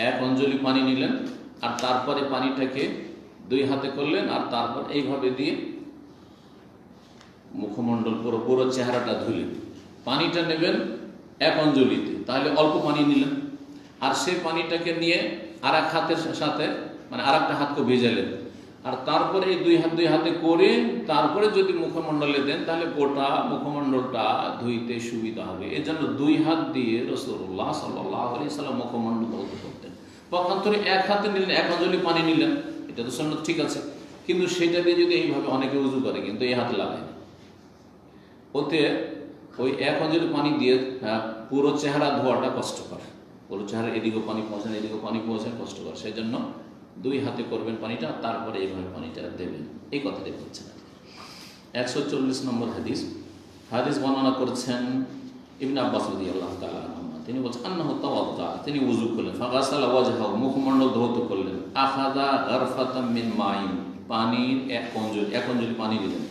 1 অঞ্জলি পানি নিলেন আর তারপরে পানিটাকে 2 হাতে করলেন আর তারপর এইভাবে দিয়ে মুখমণ্ডল পুরো চেহারাটা ধুলেন। পানিটা নেবেন 1 অঞ্জলিতে, তাহলে অল্প পানি নিলেন। আর সেই পানিটাকে নিয়ে আর এক হাতের সাথে মানে আর একটা হাতকে ভেজালেন, আর তারপরে এই 2 হাতে করে তারপরে যদি মুখমণ্ডলে দেন তাহলে গোটা মুখমণ্ডলটা ধুইতে সুবিধা হবে। এই জন্য 2 হাত দিয়ে রাসূলুল্লাহ সাল্লাল্লাহু আলাইহি ওয়াসাল্লাম মুখমণ্ডল ধৌত করতেন। পক্ষান্তরে 1 হাতে নিলেন, 1 অঞ্জলি পানি নিলেন, এটা তো সুন্নাত, ঠিক আছে। কিন্তু সেটা দিয়ে যদি এইভাবে অনেকে উযু করে, কিন্তু এই হাতে লাগায় না, ওতে ওই 1 অঞ্জলি পানি দিয়ে পুরো চেহারা ধোয়াটা কষ্টকর। পুরো চেহারা এদিকেও পানি পৌঁছান, এদিকেও পানি পৌঁছান, কষ্টকর। সেই জন্য 2 হাতে করবেন পানিটা, তারপরে এইভাবে পানিটা দেবেন। এই কথাটাই বলছেন। 140 নম্বর হাদিস। হাদিস বর্ণনা করছেন ইবনে আব্বাস রাদিয়াল্লাহু তাআলা আনহুমা। তিনি বলছেন আন্নাহু তাওয়াদ্দা, তিনি ওযু করলেন। ফাগাসালা ওয়াজহাহু, মুখমণ্ডল ধৌত করলেন। আখাযা গারফাতাম মিন মাইন, পানির 1 অঞ্জলি পানি দিলেন।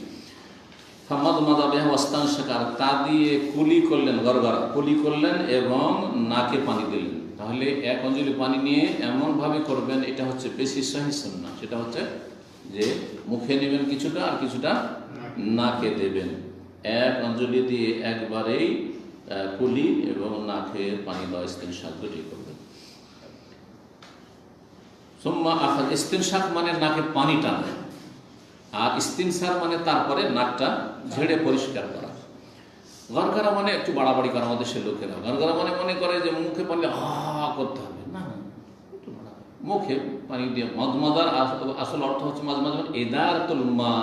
তা দিয়ে কুলি করলেন, গড়গড়া কুলি করলেন এবং নাকে পানি দিলেন। তাহলে 1 অঞ্জলি পানি নিয়ে এমনভাবে করবেন, এটা হচ্ছে বেশি সহিহ সুন্নাহ। সেটা হচ্ছে যে মুখে নেবেন কিছুটা আর কিছুটা নাকে দেবেন। 1 অঞ্জলি দিয়ে একবারেই কুলি এবং নাকে পানি দেওয়া, ইস্তিনশাক দুটোই করবেন। সুম্মা আখায, ইস্তিনশাক মানে নাকে পানি টানা, আর ইস্তিনসার মানে তারপরে নাকটা ঝেড়ে পরিষ্কার করা। গড়গড়া মানে একটু বাড়াবাড়ি করা। আমাদের সে লোকেরা গড়গড়া মানে মনে করে যে মুখে পানি করতে হবে, না, একটু মুখে পানি দিয়ে মজমাদার আসল অর্থ হচ্ছে মজমাদ মানে ইদারাতুল মা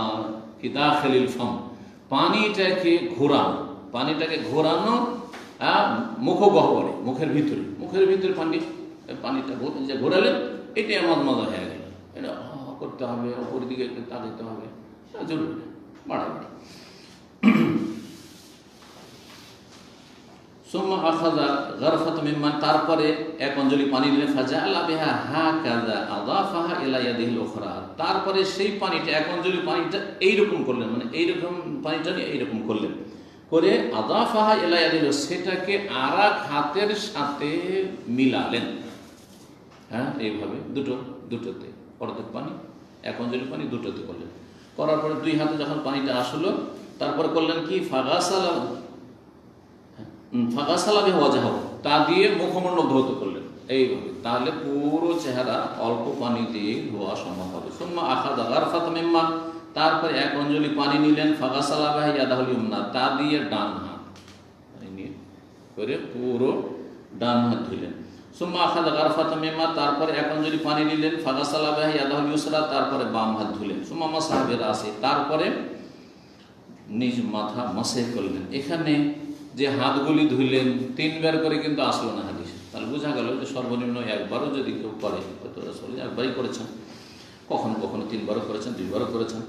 ফি দাখিলিল ফাম, পানিটাকে ঘোরানো মুখগহ্বরে, মুখের ভিতরে পানিটা যে ঘোরালেন, এটাই মজমাদা হয়ে গেল। এটা করতে হবে, ওপর দিকে তাকাতে হবে, জরুরি বাড়াবাড়ি। সুম্মা আখাযা গারফাতাম মিন মা, তারপরে 1 অঞ্জলি পানি নিলেন। ফাজাআলা বিহা হাকাযা আদাফাহা ইলা ইয়াদিহিল উখরা, তারপরে সেই পানিটা 1 অঞ্জলি পানিটা এইরকম করলেন, মানে এইরকম পানিটা নিয়ে এইরকম করলেন করে আদাফাহা ইলা ইয়াদিহিল, সেটাকে আরেক হাতের সাথে মিলালেন। হ্যাঁ, এইভাবে দুটোতে অর্ধেক পানি, 1 অঞ্জলি পানি দুটোতে করলেন। করার পরে 2 হাতে যখন পানিটা আসলো, তারপরে করলেন কি ফাগাসালা বিহি ওয়াজহাহু, তা দিয়ে মুখমণ্ডল ধৌত করলেন এইভাবে। তাহলে পুরো চেহারা অল্প পানি দিয়ে ধোয়া সম্ভব হবে। সুম্মা আখাযা গারফাতাম মিন মা, তারপরে 1 অঞ্জলি পানি নিলেন। ফাগাসালা বিহি ইয়াদাহুল ইউমনা, তা দিয়ে ডান হাত নিয়ে করে পুরো ডান হাত ধুলেন। সুম্মা আখাযা গারফাতাম মিন মা, তারপরে 1 অঞ্জলি পানি নিলেন। ফাগাসালা বিহি ইয়াদাহুল ইউসরা, তারপরে বাম হাত ধুলেন। সুম্মা মাসাহা বিরাসি, তারপরে নিজ মাথা মাসহ করলেন। এখানে যে হাতগুলি ধুইলেন 3 বার করে কিন্তু আসলো না হাদিস। তাহলে বোঝা গেল যে সর্বনিম্ন একবারও যদি কেউ করে, হয়তো রাসূল একবারই করেছেন, কখনো কখনো 3 বারও করেছেন, 2 বারও করেছেন।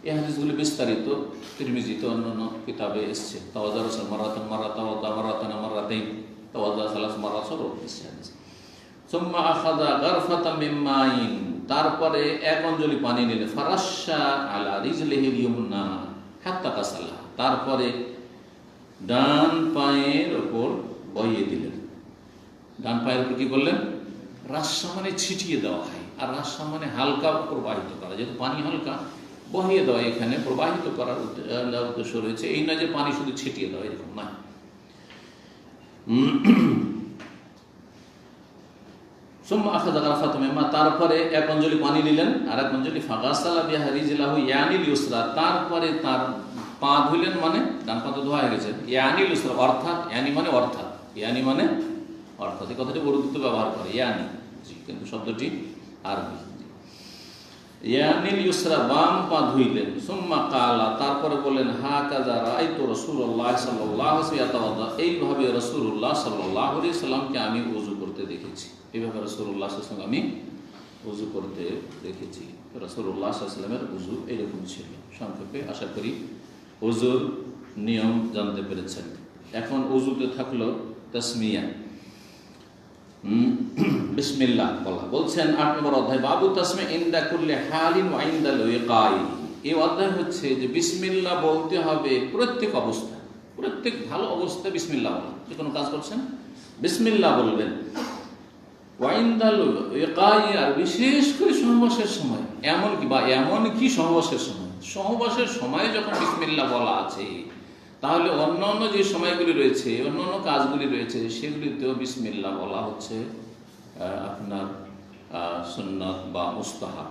এই হাদিসগুলি বিস্তারিত তিরমিজিতে অন্যান্য কিতাবে এসছে। তাওয়াজ্জা রাসূল মারাতান মারাতাইন, তাওয়াজ্জা সালাস মারাত, সব এসছে হাদিস। সুম্মা আখাযা গারফাতাম মিন মাইন, তারপরে 1 অঞ্জলি পানি নিলেন। ফারাশা আলা রিজলিহিল ইউমনা হাত্তা গাসালা, তারপরে ডান পায়ের ওপর বহিয়ে দিলেন। ডান পায়ের উপর কি করলেন? রাস্সা মানে ছিটিয়ে দেওয়া হয়, আর রাস্সা মানে হালকা প্রবাহিত করা। যেহেতু পানি হালকা, বহিয়ে দেওয়া, এখানে প্রবাহিত করার উদ্দেশ্য রয়েছে। এই না যে পানি শুধু ছিটিয়ে দেওয়া, এরকম না। তারপরে এক অঞ্জলি পানি নিলেন, আর এক অঞ্জলি ফাগাসালা বিহা রিজলাহু ইয়ানিল ইউসরা, তারপরে তার পা ধুইলেন, মানে ডান পা তো ধোয়া হয়ে গেছে। ইয়ানিল ইউসরা অর্থাৎ, ইয়ানি মানে অর্থাৎ, ইয়ানি মানে অর্থাৎ, এই কথাটি উর্দুতে ব্যবহার করে ইয়ানি, জি, কিন্তু শব্দটি আরবি। ইয়ানিল ইউসরা বাম পা ধুইলেন। সুম্মা কালা, তারপরে বললেন হাকাযা রাআইতু রাসূলুল্লাহ সাল্লাল্লাহু আলাইহি ওয়া সাল্লাম, এইভাবে রাসূলুল্লাহ সাল্লাল্লাহু আলাইহি সাল্লামকে আমি ওযু করতে দেখেছি। এইভাবে রাসূলুল্লাহ সাল্লাল্লাহু আলাইহি ওয়াসাল্লাম আমি ওযু করতে দেখেছি। রাসূলুল্লাহ সাল্লাল্লাহু আলাইহি ওয়াসাল্লামের ওযু এরকম ছিল। সংক্ষেপে আশা করি ওযুর নিয়ম জানতে পেরেছেন। এখন ওযুতে থাকলো তাসমিয়া, বিসমিল্লাহ বলা। বলছেন 8 নম্বর অধ্যায়, বাবু তাসমি ইনদা কুল্লি হালিন ওয়া ইনদাল ওয়াকাই। এই অধ্যায় হচ্ছে যে বিসমিল্লাহ বলতে হবে প্রত্যেক অবস্থায়, প্রত্যেক ভালো অবস্থায় বিসমিল্লাহ বলা। যে কোনো কাজ করছেন বিসমিল্লাহ বলবেন। ওয়া ইনদাল ওয়াকাই, আর বিশেষ করে সহবাসের সময়, এমনকি সহবাসের সময়, সহবাসের সময় যখন বিসমিল্লাহ বলা আছে, তাহলে অন্যান্য যে সময়গুলি রয়েছে, অন্যান্য কাজগুলি রয়েছে, সেগুলিতেও বিসমিল্লাহ বলা হচ্ছে আপনার সুন্নাত বা মুস্তাহাব।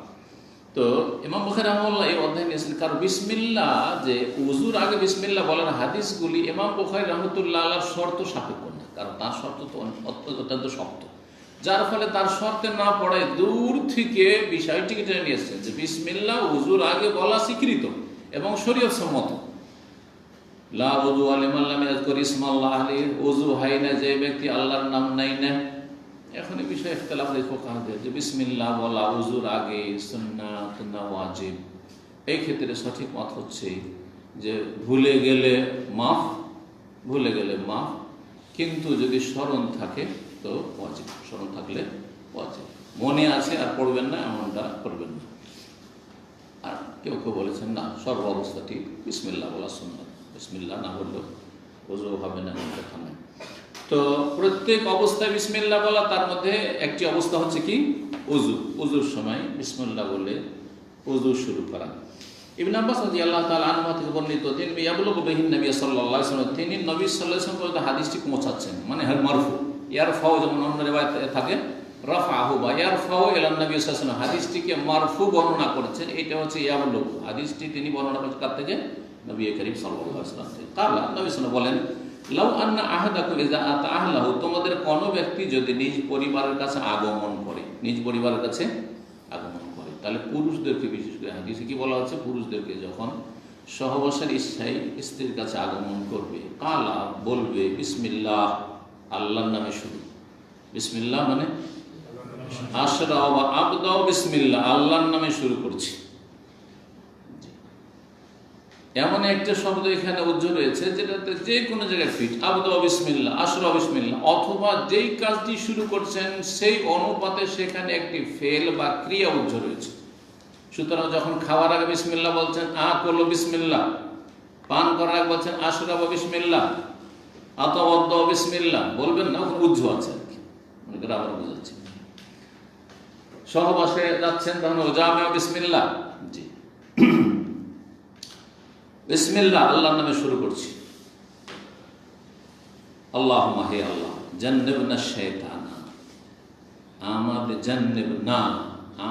তো ইমাম বুখারী রাহিমাহুল্লাহ এই অধ্যায় নিয়েছেন, কারণ বিসমিল্লাহ, যে ওযুর আগে বিসমিল্লাহ বলার হাদিসগুলি ইমাম বুখারী রাহমাতুল্লাহ আলাইহির শর্ত সাপেক্ষ না, কারণ তার শর্ত তো অত্যন্ত শক্ত, যার ফলে তার শর্তে না পড়ায় দূর থেকে বিষয়টিকে টেনে নিয়ে এসেছেন যে বিসমিল্লাহ ওযুর আগে বলা স্বীকৃত এবং শরীয়ত সম্মত। লা ওযু লিমান লাম ইয়াযকুর ইসমাল্লাহ আলাইহি, ওযু হয় না যে ব্যক্তি আল্লাহর নাম নাই না। এখন এই বিষয়ে ইখতিলাফ ফুকাহাদের, যে বিসমিল্লাহ বলা ওযুর আগে সুন্নাত না ওয়াজিব। এই ক্ষেত্রে সঠিক মত হচ্ছে যে ভুলে গেলে মাফ, কিন্তু যদি স্মরণ থাকে তো ওয়াজিব, স্মরণ থাকলে ওয়াজিব। মনে আছে আর পড়বেন না, এমনটা করবেন না। আর কেউ বলেছেন না, সর্ব অবস্থাটি বিসমিল্লাহ বলা সুন্নাত, বিসমিল্লাহ না বললেও ওযু হবে না, কথা নয়। তো প্রত্যেক অবস্থায় বিসমিল্লাহ বলা, তার মধ্যে একটি অবস্থা হচ্ছে কি ওযু, ওযুর সময় বিসমিল্লাহ বলে ওযু শুরু করা। ইবনে আব্বাস রাদিয়াল্লাহু তাআলা আনহু থেকে বর্ণিত, তিনি ইয়াবলুগু বিহিন নবী সাল্লাল্লাহু আলাইহি ওয়াসাল্লাম, তিনি নবী সাল্লাল্লাহু আলাইহি ওয়াসাল্লাম পর্যন্ত হাদিসটি পৌঁছাচ্ছেন, মানে মারফু। ইয়ারফাউ যেমন অন্য রিওয়ায়াতে থাকে রাফাহু বা ইয়ারফাউ ইলা নবী সাল্লাল্লাহু আলাইহি ওয়াসাল্লাম, হাদিসটিকে মারফু বর্ণনা করেছেন। এটা হচ্ছে ইয়াবলুগু, হাদিসটি তিনি বর্ণনা করেছেন কার থেকে? নবী করিম সাল্লাল্লাহু আলাইহি ওয়াসাল্লাম থেকে। কালা, নবী সাল্লাল্লাহু বলেন, লাউ আন্না আহাদাকুম ইযা আতা আহলাহু, তোমাদের কোনো ব্যক্তি যদি নিজ পরিবারের কাছে আগমন করে, তাহলে পুরুষদেরকে, বিশেষ করে হাদিসে কি বলা হচ্ছে, পুরুষদেরকে যখন সহবাসের ইচ্ছায় স্ত্রীর কাছে আগমন করবে, কালা বলবে বিসমিল্লাহ, আল্লাহর নামে শুরু। বিসমিল্লাহ মানে আশরা ওয়া আবদাউ বিসমিল্লাহ, আল্লাহর নামে শুরু করছি। এমন একটা শব্দ এখানে উজ্জ্বল রয়েছে যেটাতে যে কোনো জায়গায় ফিট, আবদা বিসমিল্লাহ, আশরা বিসমিল্লাহ, অথবা যেই কাজটি শুরু করছেন সেই অনুপাতে সেখানে একটি ফেল বা ক্রিয়া উজ্জ্বল রয়েছে। সুতরাং যখন খাওয়ার আগে বিসমিল্লাহ বলছেন, করলো বিসমিল্লাহ, পান করার আগে বলছেন আশরা বা বিসমিল্লাহ, আতাওয়াদ্দা বিসমিল্লাহ, বলবেন না, ওখানে উজ্জ্ব আছে আর কি, মনে করে আবার বোঝাচ্ছি। সহবাসে যাচ্ছেন তখন জামে বিসমিল্লাহ, জি, বিসমিল্লাহ আল্লাহর নামে শুরু করছি। আল্লাহুম্মা, হে আল্লাহ, জান্নিবনা শাইতানা,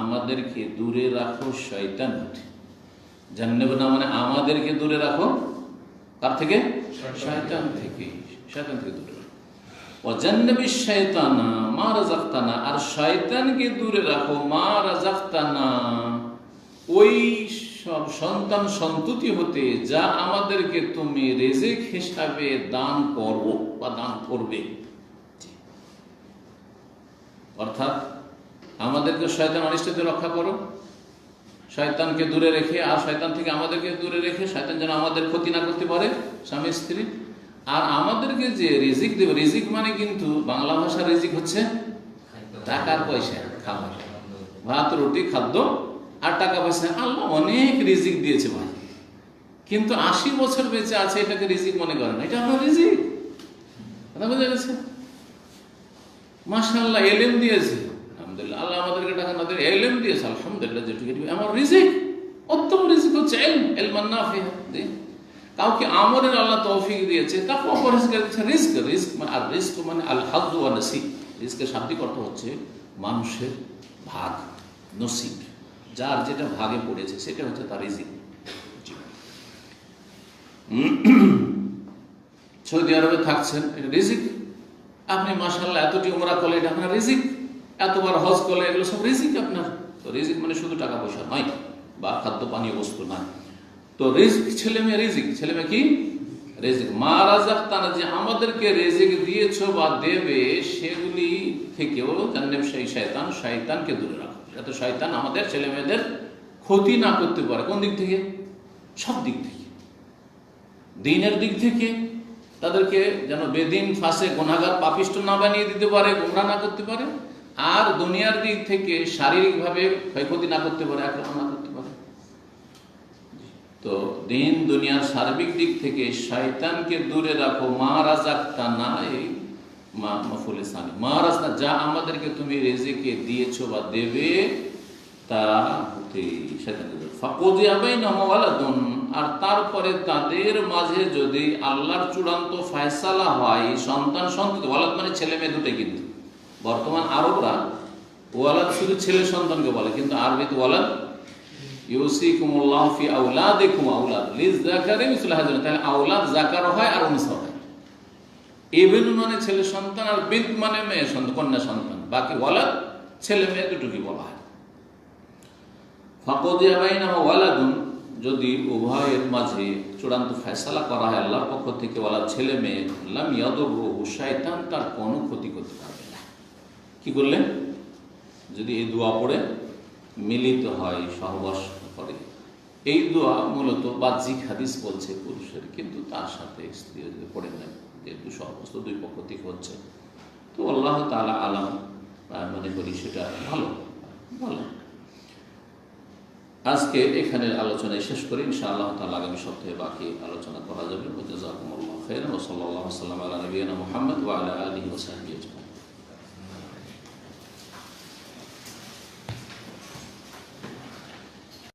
আমাদেরকে দূরে রাখো শয়তান হতে। জান্নিবনা মানে আমাদেরকে দূরে রাখো, কার থেকে? শয়তান থেকে দূরে রাখো। ওয়া জান্নিবিশ শাইতানা মা রাযাকতানা, আর শয়তানকে দূরে রাখো মা রাযাকতানা, ওই সব সন্তান সন্ততি হতে যা আমাদেরকে তুমি রিজিক হিসাবে দান করো বা দান করবে। অর্থাৎ আমাদেরকে শয়তান অনিষ্ট থেকে রক্ষা করো, শয়তানকে দূরে রেখে, আর শয়তান থেকে আমাদেরকে দূরে রেখে, শয়তান যেন আমাদের ক্ষতি না করতে পারে, স্বামী স্ত্রী। আর আমাদেরকে যে রিজিক দেবে, রিজিক মানে কিন্তু বাংলা ভাষার রিজিক হচ্ছে টাকার পয়সা, খাবার, ভাত রুটি খাদ্য আর টাকা পয়সা। আল্লাহ অনেক রিজিক দিয়েছে ভাই, কিন্তু 80 বছর বেঁচে আছে, এটাকে রিজিক মনে করেন না। এটা আপনার রিজিক। কথা বোঝা গেছে? মাশাআল্লাহ, এলেম দিয়েছে, আলহামদুলিল্লাহ। আল্লাহ আমাদেরকে টাকা না দিয়ে এলেম দিয়েছে, আলহামদুলিল্লাহ। যেটুকু আমার রিজিক, উত্তম রিজিক হচ্ছে ইলমান নাফিআ। কাউকে আমলের আল্লাহ তৌফিক দিয়েছে, তাকওয়া পরহেজগার দিয়েছে। রিজক মানে, আর রিজক মানে আল হায্য ওয়া নসিব। রিজকের শাব্দিক অর্থ হচ্ছে মানুষের ভাগ, নসিব, যার যেটা ভাগে পড়েছে সেটা হচ্ছে তার রিজিক। সৌদি আরবে থাকছেন, এটা রিজিক। আপনি মাশাআল্লাহ এতটি উমরা করলে, এটা আপনার রিজিক। এতবার হজ করলে, এগুলো সব রিজিক আপনার। তো রিজিক মানে শুধু টাকা পয়সা নয়, বা খাদ্য পানীয় বস্তু নয়। তো রিজিক, ছেলে মেয়ে রিজিক। ছেলে মেয়ে কি রিজিক? মা রাযাকতানা, যে আমাদেরকে রিজিক দিয়েছো বা দেবে, সেগুলি থেকেও জান্নাব সেই শয়তানকে দূরে রাখো, যাতে শয়তান আমাদের ছেলে মেয়েদের ক্ষতি না করতে পারে। কোন দিক থেকে? সব দিক থেকে। দিনের দিক থেকে তাদেরকে যেন বেদিন, ফাসে, গুনাহগার, পাপিষ্ট না বানিয়ে দিতে পারে, গোমরা না করতে পারে। আর দুনিয়ার দিক থেকে শারীরিকভাবে ক্ষয়ক্ষতি না করতে পারে, আক্রমণ না করতে পারে। তো দিন দুনিয়ার সার্বিক দিক থেকে শয়তানকে দূরে রাখো। মা রাযাকতানা, এই মাফউল সানি, মা রাযাকতানা, যা আমাদেরকে তুমি রিজিকে দিয়েছো বা দেবে, তা হতে শয়তানকে দূরে। ফাকুযিয়া বাইনাহুম ওয়ালাদুন, আর তারপরে তাদের মাঝে যদি আল্লাহর চূড়ান্ত ফয়সালা হয়, সন্তান সন্ততি, ওয়ালাদ মানে ছেলে মেয়ে দুটোই। কিন্তু বর্তমান আরবরা ওয়ালাদ শুধু ছেলে সন্তানকে বলে, কিন্তু আরবিতে ওয়ালাদ, ইউসিকুমুল্লাহু ফি আওলাদিকুম, আওলাদ লিযাকারি মিসলু হাযিল, তাহলে আওলাদ যাকার হয় আর উনসা হয়। ইবন মানে ছেলে সন্তান, আর বিনত মানে মেয়ে সন্তান, কন্যা সন্তান। বাকি ওয়ালাদ ছেলে মেয়ে দুটোকে বলা হয়। ফাকুযিয়া বাইনাহুম ওয়ালাদুন, যদি উভয়ের মাঝে চূড়ান্ত ফয়সালা করা হয় আল্লাহর পক্ষ থেকে, ওয়ালাদ ছেলে মেয়ে, লাম ইয়াদুররুহু, শয়তান তার কোনো ক্ষতি করতে পারবে না। কি করলেন? যদি এই দোয়া পড়ে মিলিত হয়, সহবাস করে। এই দোয়া মূলত বাহ্যিক হাদিস বলছে পুরুষের, কিন্তু তার সাথে স্ত্রী যদি পড়ে নেন, যেহেতু সহবাস তো দুই পক্ষ থেকে হচ্ছে, তো আল্লাহ তাআলা আলাম, মনে করি সেটা ভালো। আজকে এখানে আলোচনায় শেষ করি। ইনশাআল্লাহ তাআলা আগামী সপ্তাহে বাকি আলোচনা করা যাবে। জাযাকুমুল্লাহু খাইরান ওয়া সাল্লাল্লাহু আলা নবিয়িনা মুহাম্মদ ওয়া আলা আলিহি ওয়া সাহবিহি আজমাইন।